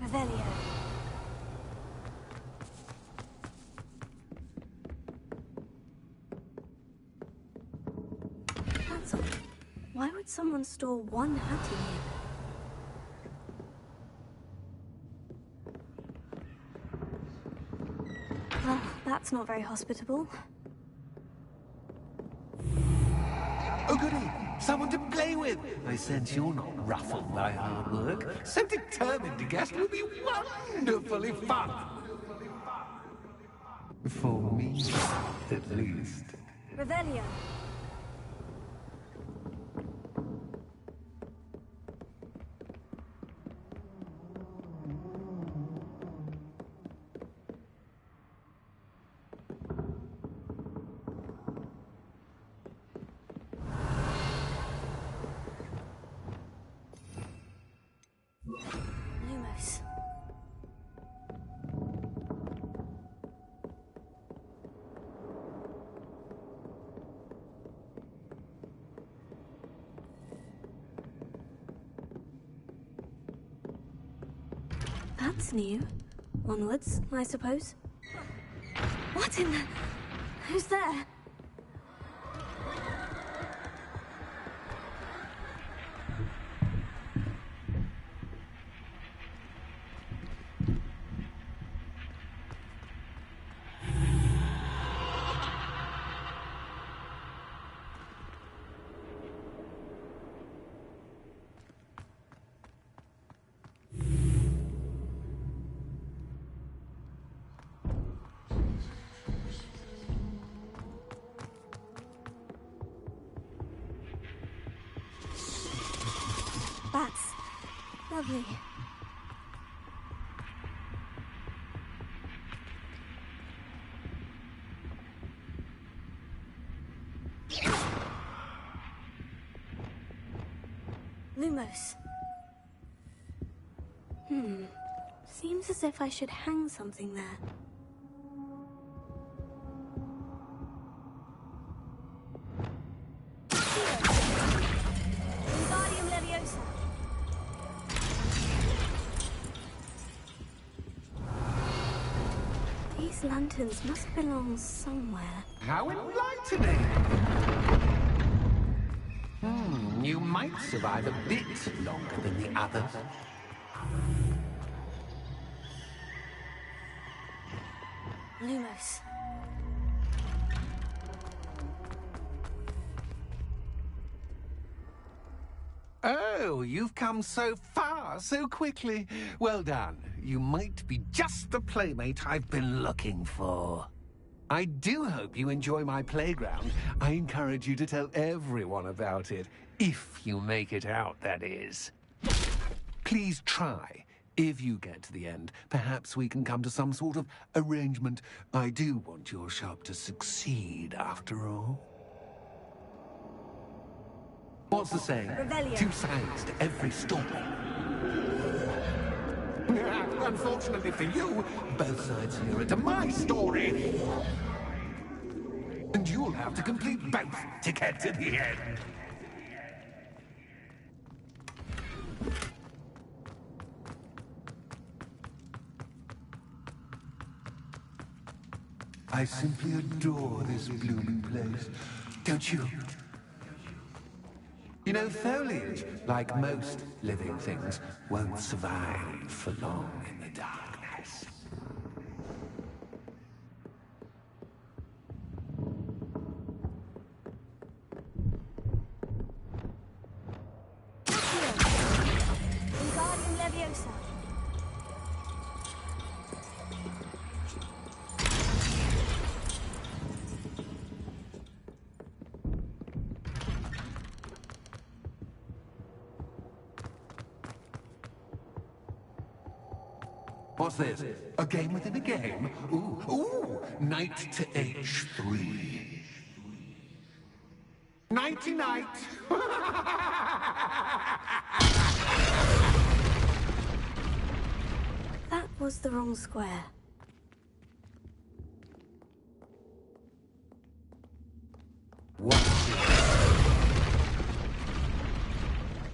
Revelio. That's odd. Why would someone store one hat in here? Well, that's not very hospitable. Oh, goody! Someone to play with! I sense you're not ruffled by hard work. So determined to guess will be wonderfully fun! For me, at least. Revelio. Lumos. That's new. Onwards, I suppose. What in the... Who's there? Bats. Lovely. Lumos. Seems as if I should hang something there. Wingardium Leviosa. These These lanterns must belong somewhere. How enlightening! You might survive a bit longer than the others. Lumos. Oh, you've come so far so quickly. Well done. You might be just the playmate I've been looking for. I do hope you enjoy my playground. I encourage you to tell everyone about it. If you make it out, that is. Please try. If you get to the end, perhaps we can come to some sort of arrangement. I do want your shop to succeed, after all. What's the saying? Revelio. 2 sides to every story. Unfortunately for you, both sides here are to my story. And you'll have to complete both to get to the end. I simply adore this blooming place, don't you? You know, foliage, like most living things, won't survive for long in the darkness. Wingardium Leviosa. What's this? A game within a game? Ooh, knight to H3. Nighty-night! That was the wrong square.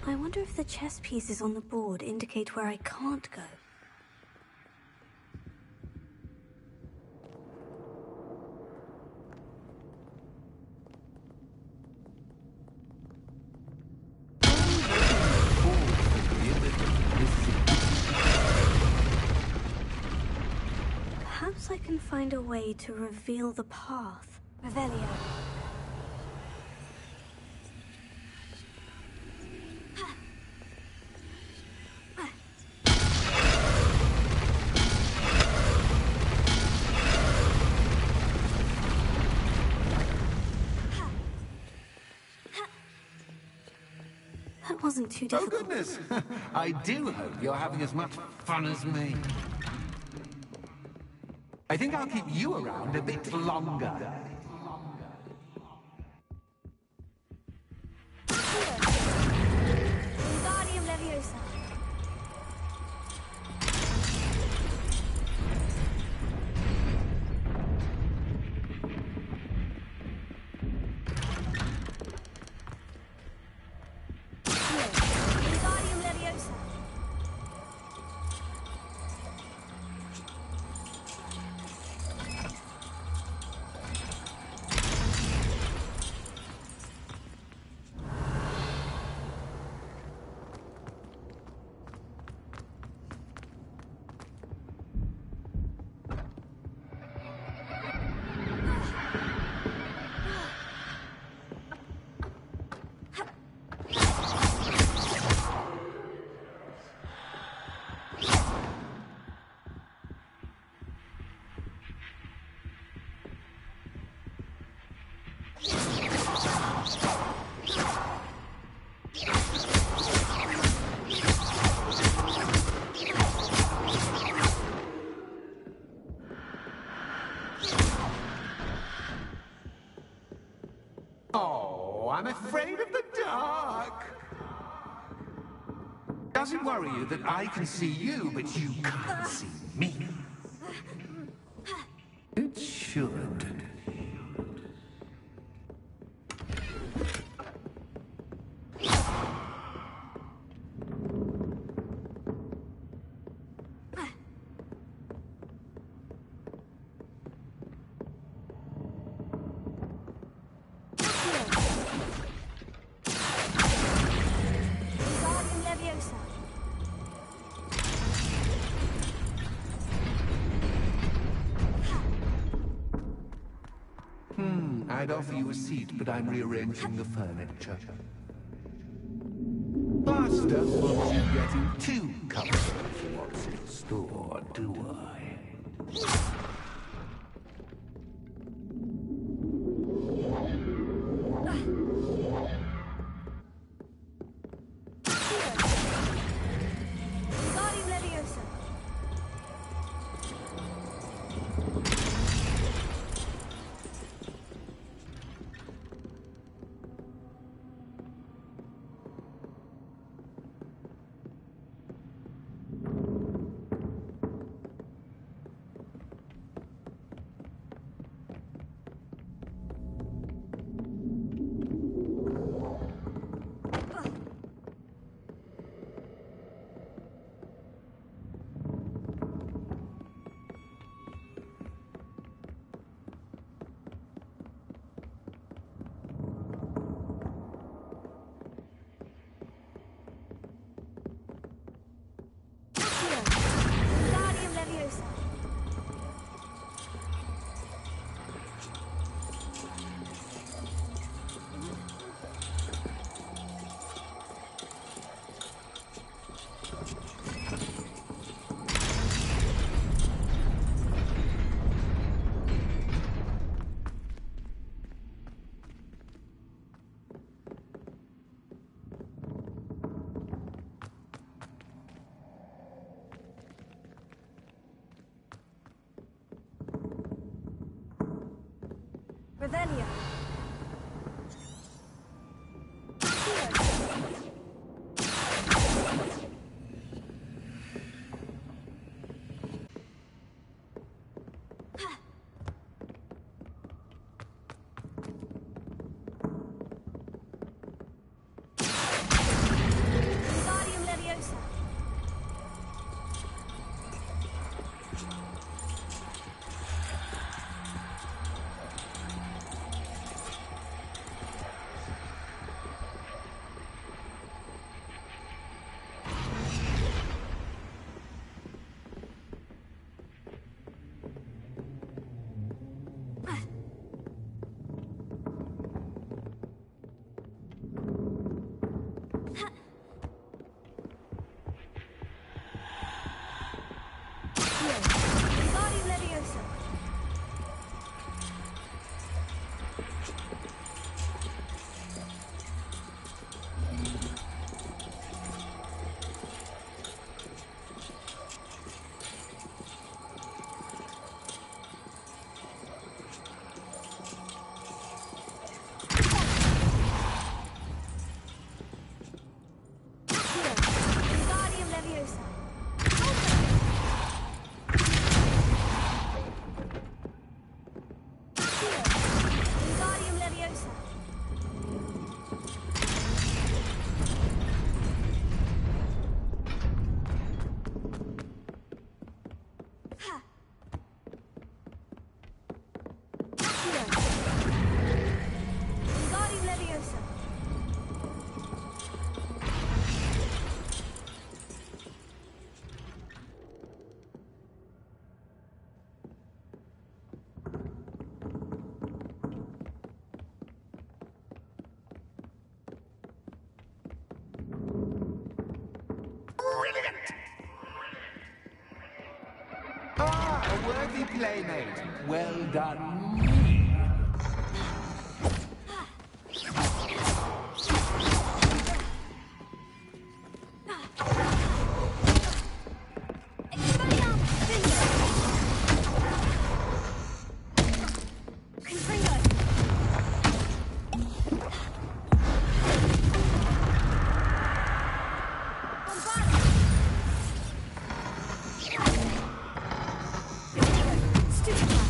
I wonder if the chess pieces on the board indicate where I can't go. Perhaps I can find a way to reveal the path. Revelio. That wasn't too Oh, difficult. goodness! I do hope you're having as much fun as me. I think I'll keep you around a bit longer. Wingardium Leviosa. Wingardium Leviosa. Oh, I'm afraid of the dark. Does it worry you that I can see you, but you can't see me? It should. I'd offer you a seat, but I'm rearranging the furniture. But don't want you getting too comfortable for what's in store, do I? Revelia. Wingardium Leviosa. Wingardium Leviosa. Wingardium Leviosa. Wingardium Leviosa. Wingardium Leviosa. Ah, a worthy playmate. Well done. Stupid.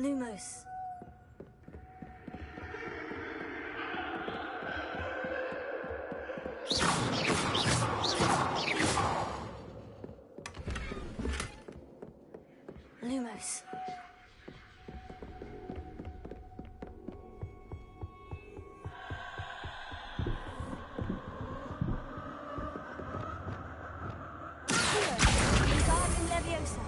Lumos. Lumos. Regarding Leviosa.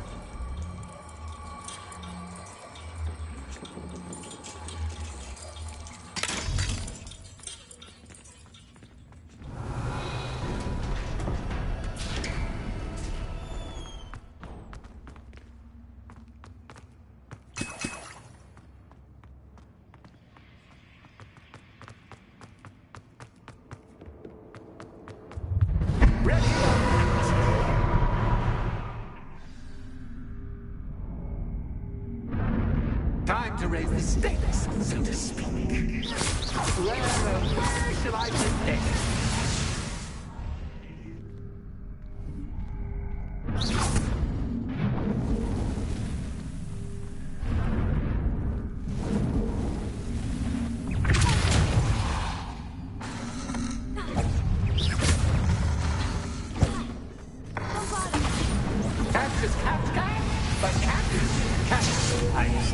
Time to raise the stakes, so to speak. Where shall I begin? Cactus, but cactus, ice.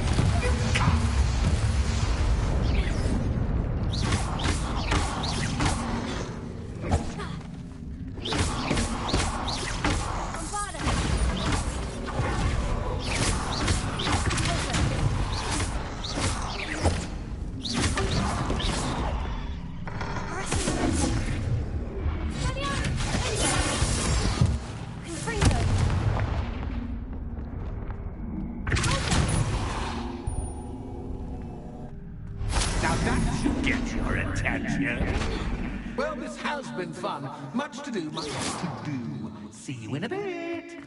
Now that should get your attention. Well, this has been fun. Much to do, much to do. See you in a bit.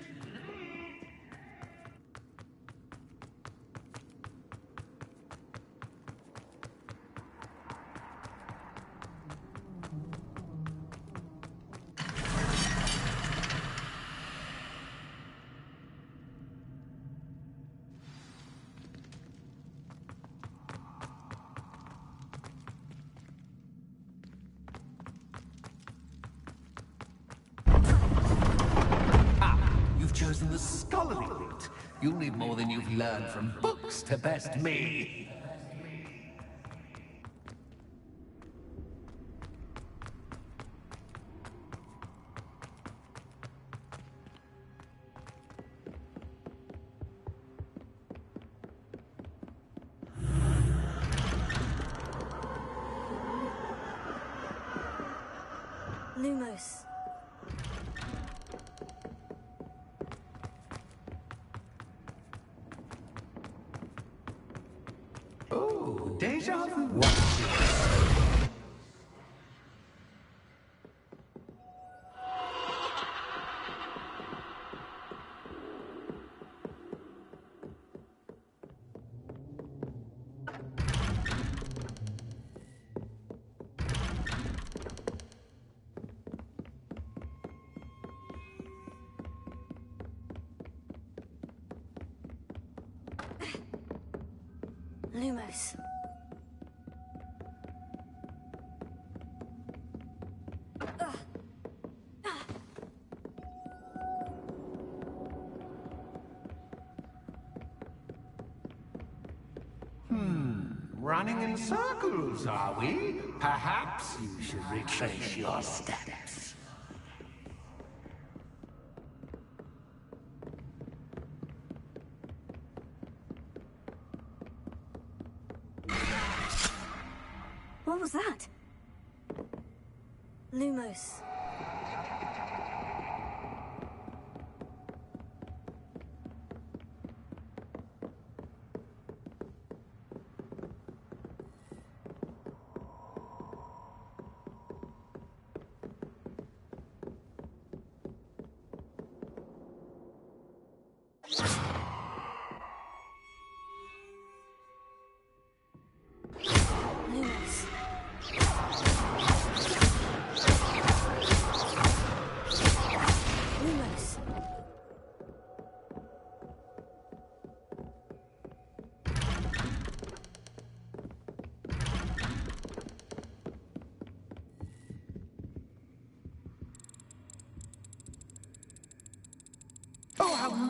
You've chosen the scholarly route. You'll need more than you've learned from books to best me. Lumos. Oh, deja vu. Lumos. Running in circles, are we? Perhaps you should retrace your steps. What was that? Lumos. Lumos.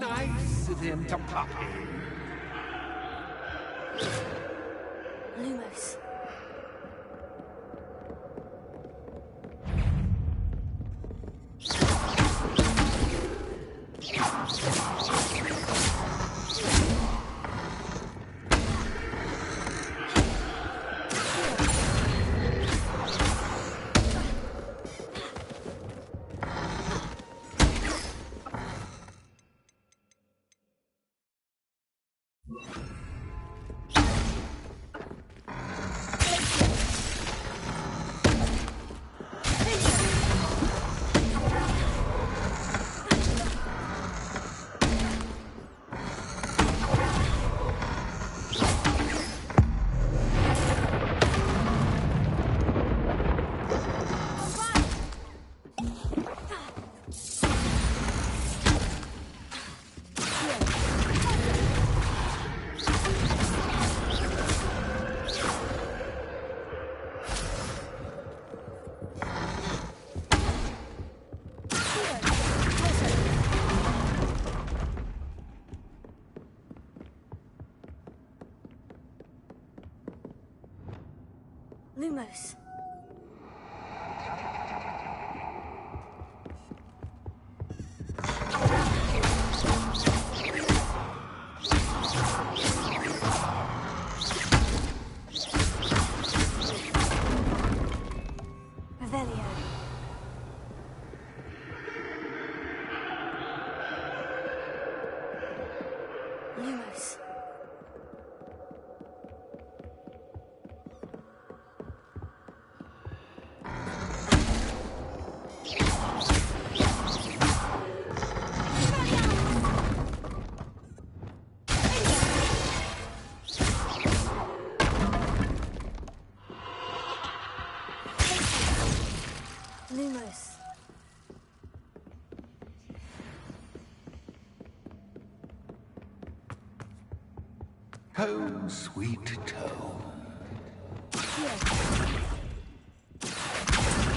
nice of him to pop in. Lumos. Lumos. Revelio. Lumos. Lumos. Oh, sweet toe.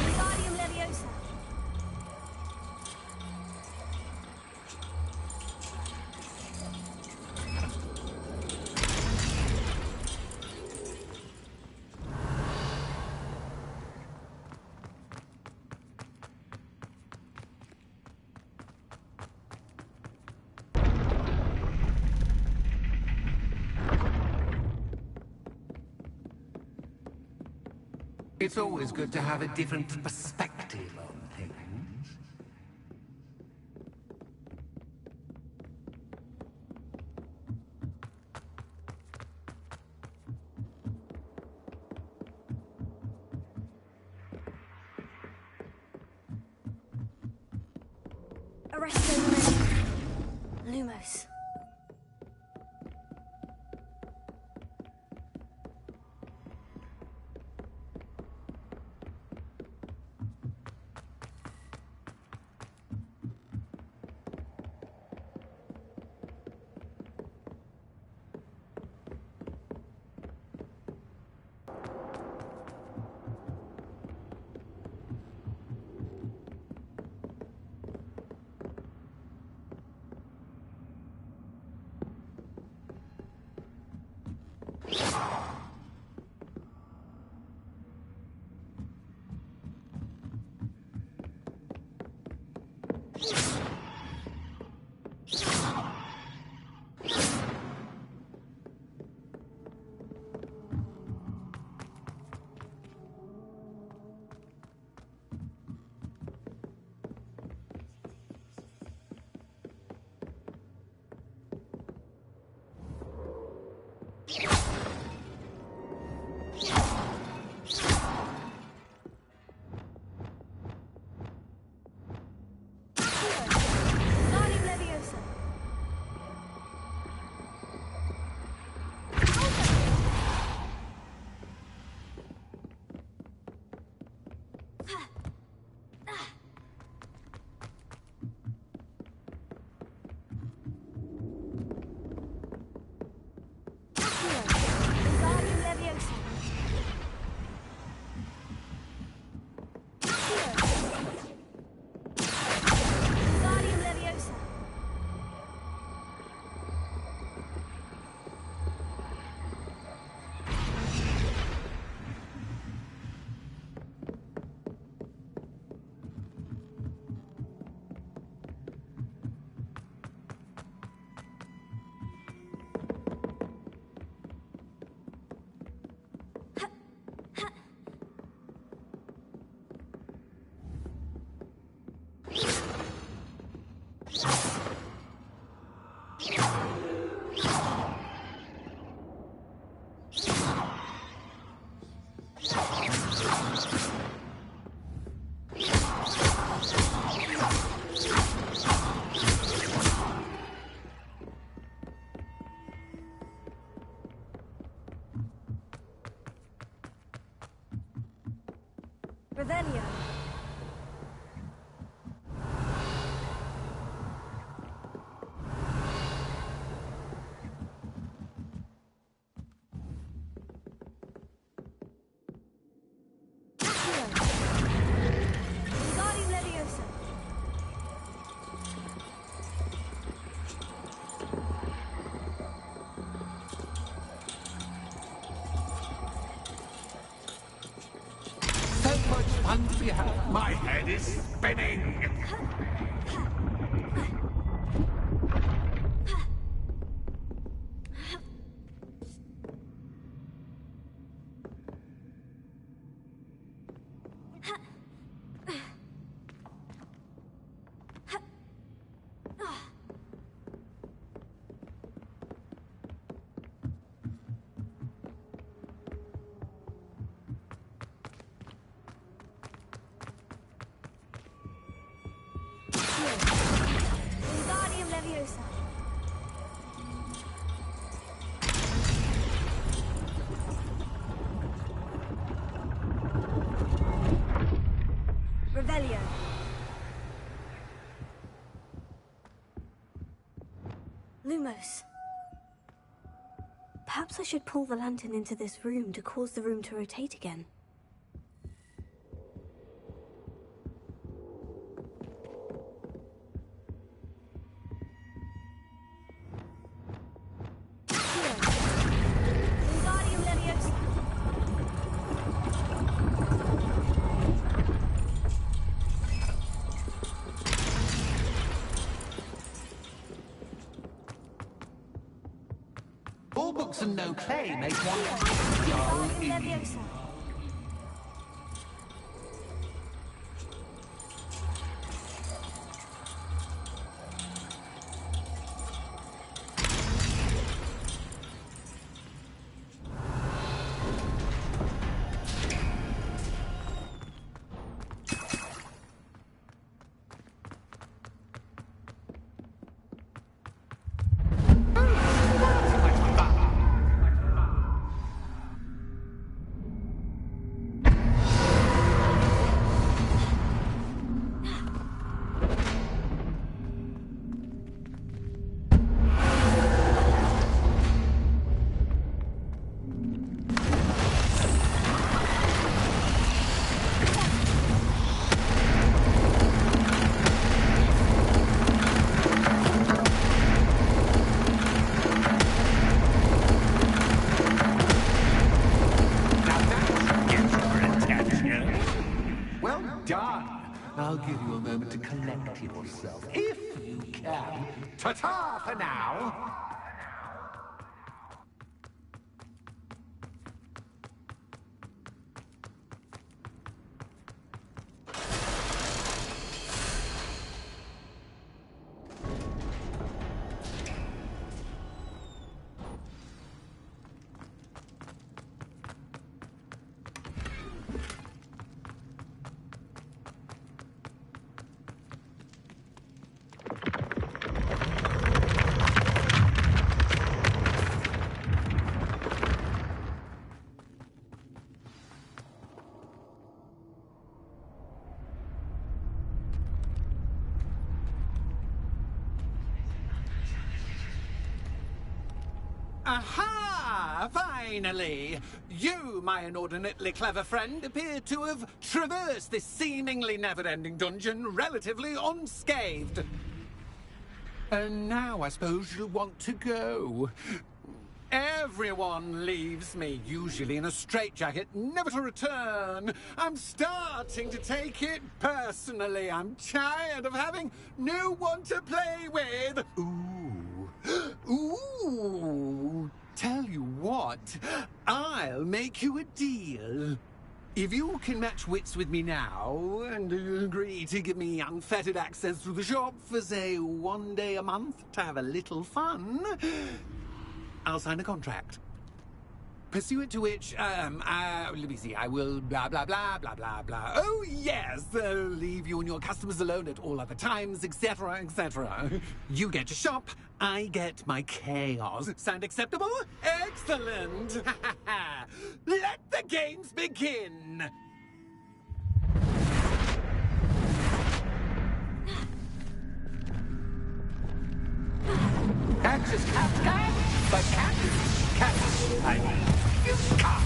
Wingardium Leviosa. It's always good to have a different perspective on things. Arresto Lumos. Revelio. Wingardium Leviosa. So much fun to be had. My head is spinning. Wingardium Leviosa. Revelio. Lumos. Perhaps I should pull the lantern into this room to cause the room to rotate again. Wingardium Leviosa. All books and no clay make one dull Wingardium Leviosa. Well done. I'll give you a moment to collect yourself, if you can. Ta-ta for now. Aha! Finally! You, my inordinately clever friend, appear to have traversed this seemingly never-ending dungeon relatively unscathed. And now I suppose you'll want to go. Everyone leaves me, usually in a straitjacket, never to return. I'm starting to take it personally. I'm tired of having no one to play with. Ooh, tell you what, I'll make you a deal. If you can match wits with me now and agree to give me unfettered access to the shop for, say, 1 day a month to have a little fun, I'll sign a contract. Pursuant to which, let me see, I will blah, blah, blah, blah, blah, blah. Oh, yes, leave you and your customers alone at all other times, etc., etc. You get to shop, I get my chaos. Sound acceptable? Excellent! Let the games begin! Catch cat, cat, but cat, I mean, you can't.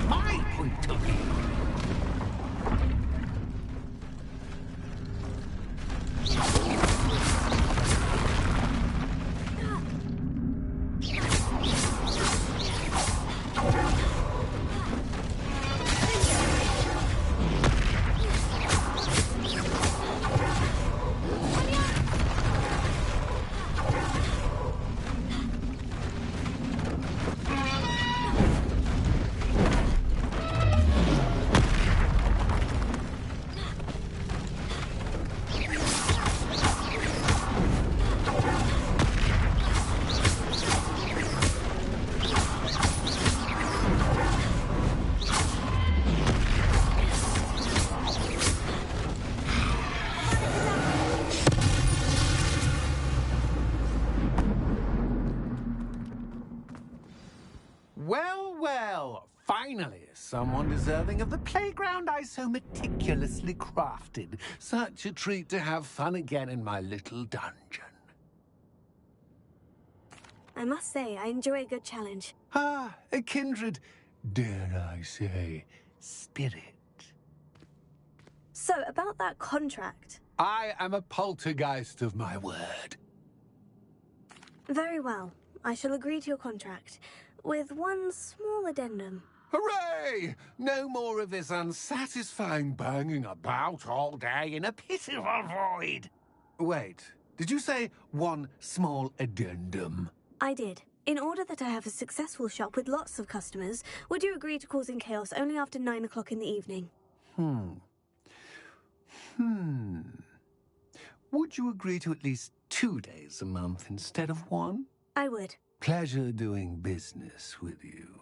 My point of view. Well, well, finally, someone deserving of the playground I so meticulously crafted. Such a treat to have fun again in my little dungeon. I must say, I enjoy a good challenge. Ah, a kindred, dare I say, spirit. So, about that contract. I am a poltergeist of my word. Very well. I shall agree to your contract, with one small addendum. Hooray! No more of this unsatisfying banging about all day in a pitiful void. Wait, did you say one small addendum? I did. In order that I have a successful shop with lots of customers, would you agree to causing chaos only after 9 o'clock in the evening? Would you agree to at least 2 days a month instead of one? I would. Pleasure doing business with you.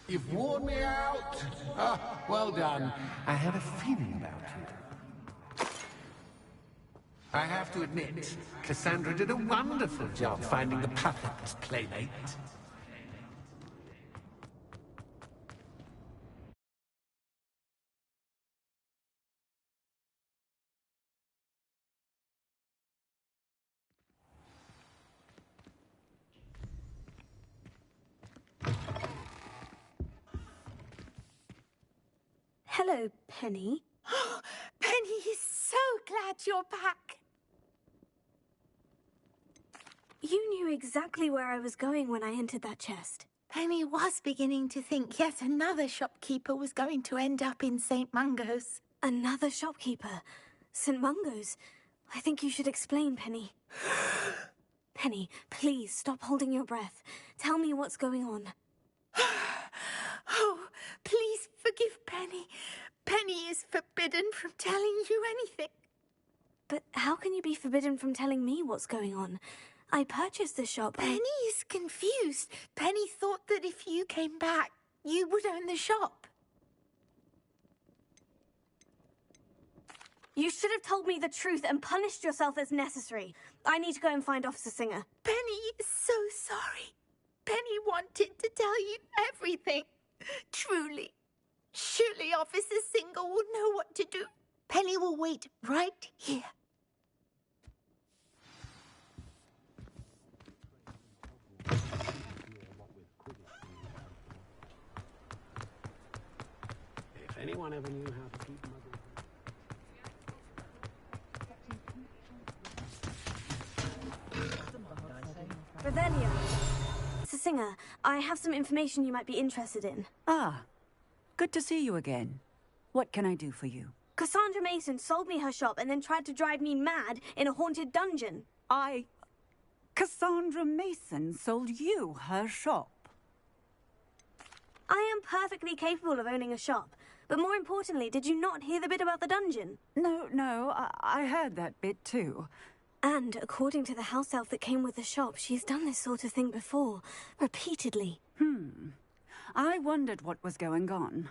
You've worn me out. Ah, well done. I had a feeling about you. I have to admit, Cassandra did a wonderful job finding the perfect playmate. Hello, Penny. Penny is so glad you're back. You knew exactly where I was going when I entered that chest. Penny was beginning to think yet another shopkeeper was going to end up in St. Mungo's. Another shopkeeper? St. Mungo's? I think you should explain, Penny. Penny, please stop holding your breath. Tell me what's going on. Oh, please forgive Penny. Penny is forbidden from telling you anything. But how can you be forbidden from telling me what's going on? I purchased the shop. Penny is confused. Penny thought that if you came back, you would own the shop. You should have told me the truth and punished yourself as necessary. I need to go and find Officer Singer. Penny is so sorry. Penny wanted to tell you everything. Truly. Surely Officer Singer will know what to do. Penny will wait right here. If anyone ever knew how to keep muggles... Revelio. Officer Singer, I have some information you might be interested in. Ah, good to see you again. What can I do for you? Cassandra Mason sold me her shop and then tried to drive me mad in a haunted dungeon. Cassandra Mason sold you her shop. I am perfectly capable of owning a shop. But more importantly, did you not hear the bit about the dungeon? No, I heard that bit too. And according to the house elf that came with the shop, she's done this sort of thing before. Repeatedly. I wondered what was going on.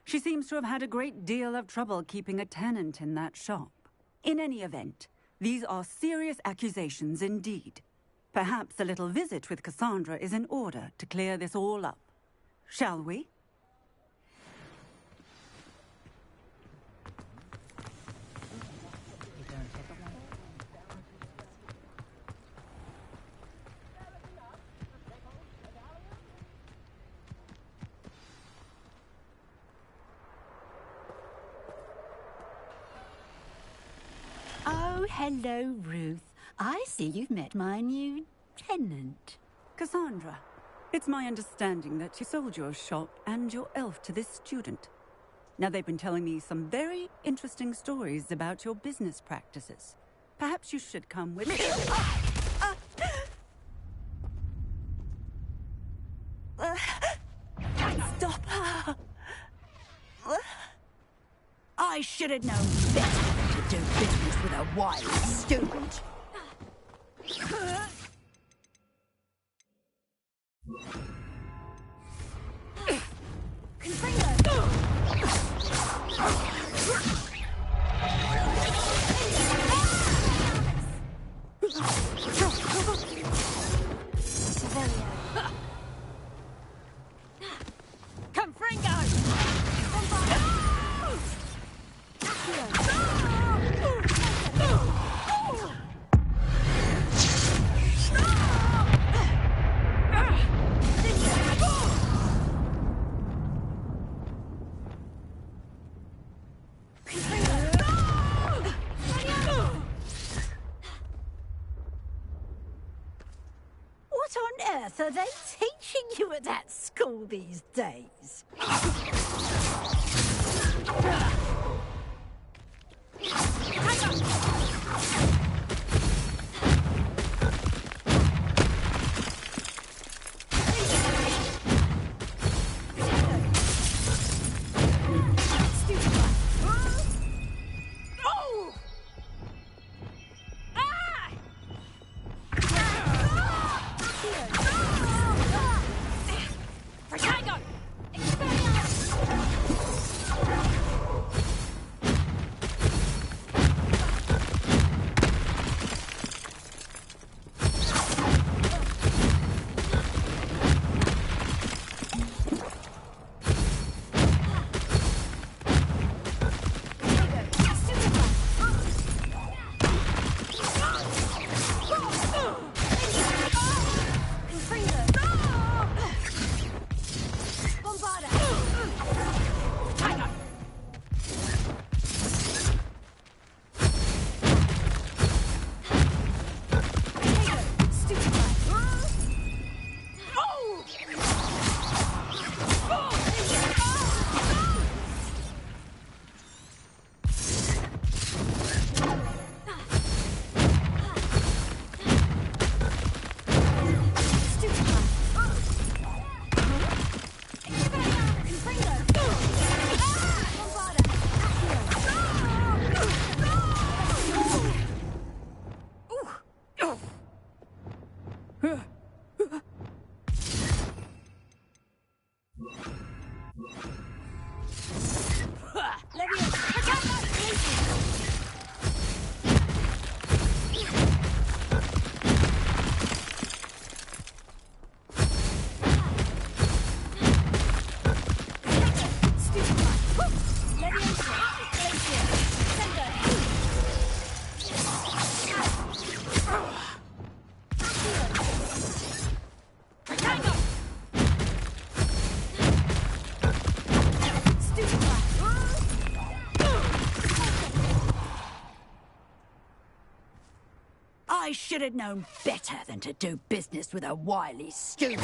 She seems to have had a great deal of trouble keeping a tenant in that shop. In any event, these are serious accusations indeed. Perhaps a little visit with Cassandra is in order to clear this all up. Shall we? Oh, hello, Ruth. I see you've met my new tenant. Cassandra, it's my understanding that you sold your shop and your elf to this student. Now, they've been telling me some very interesting stories about your business practices. Perhaps you should come with me. Stop her! I should have known better to do business with a wild student. What on earth are they teaching you at that school these days? I should have known better than to do business with a wily student.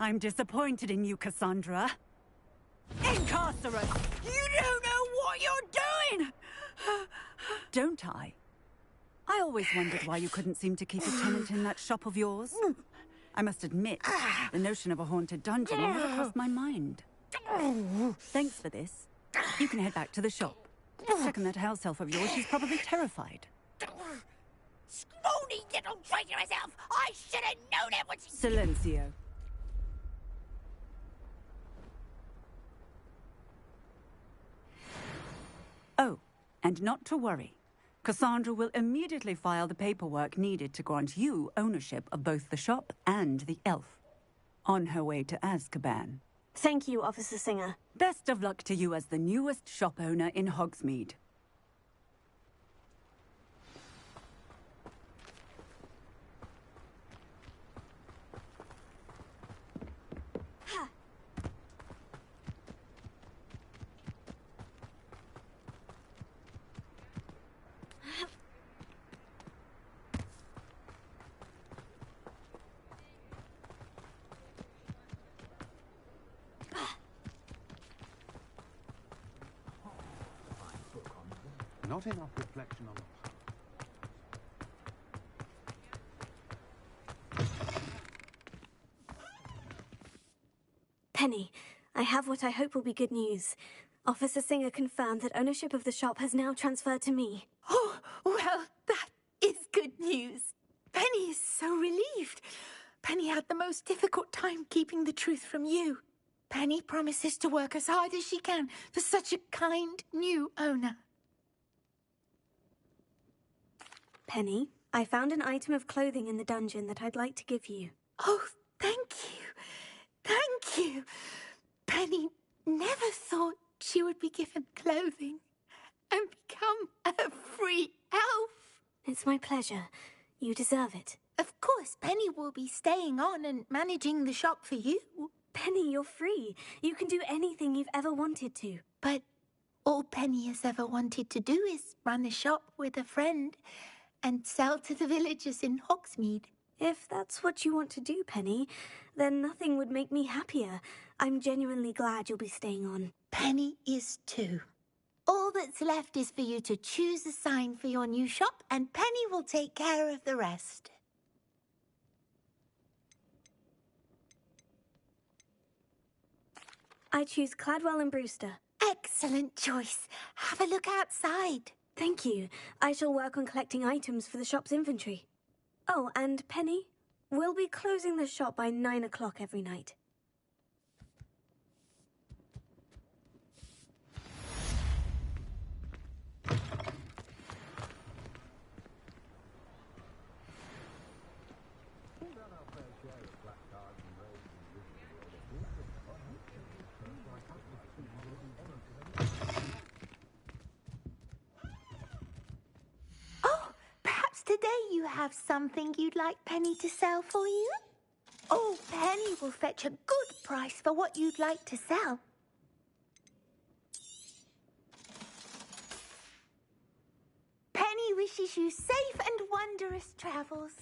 I'm disappointed in you, Cassandra. Incarcerate! You don't know what you're doing! Don't I? I always wondered why you couldn't seem to keep a tenant in that shop of yours. I must admit, the notion of a haunted dungeon never crossed my mind. Thanks for this. You can head back to the shop. Second that house elf of yours, she's probably terrified. Scrawny little traitorous elf! I should have known it was... Silencio. Oh, and not to worry. Cassandra will immediately file the paperwork needed to grant you ownership of both the shop and the elf. On her way to Azkaban. Thank you, Officer Singer. Best of luck to you as the newest shop owner in Hogsmeade. Not enough reflection on the Penny, I have what I hope will be good news. Officer Singer confirmed that ownership of the shop has now transferred to me. Oh, well, that is good news. Penny is so relieved. Penny had the most difficult time keeping the truth from you. Penny promises to work as hard as she can for such a kind new owner. Penny, I found an item of clothing in the dungeon that I'd like to give you. Oh, thank you. Thank you. Penny never thought she would be given clothing and become a free elf. It's my pleasure. You deserve it. Of course, Penny will be staying on and managing the shop for you. Penny, you're free. You can do anything you've ever wanted to. But all Penny has ever wanted to do is run a shop with a friend and sell to the villagers in Hogsmeade. If that's what you want to do, Penny, then nothing would make me happier. I'm genuinely glad you'll be staying on. Penny is too. All that's left is for you to choose a sign for your new shop, and Penny will take care of the rest. I choose Cladwell and Brewster. Excellent choice. Have a look outside. Thank you. I shall work on collecting items for the shop's inventory. Oh, and Penny, we'll be closing the shop by 9 o'clock every night. Today you have something you'd like Penny to sell for you? Oh, Penny will fetch a good price for what you'd like to sell. Penny wishes you safe and wondrous travels.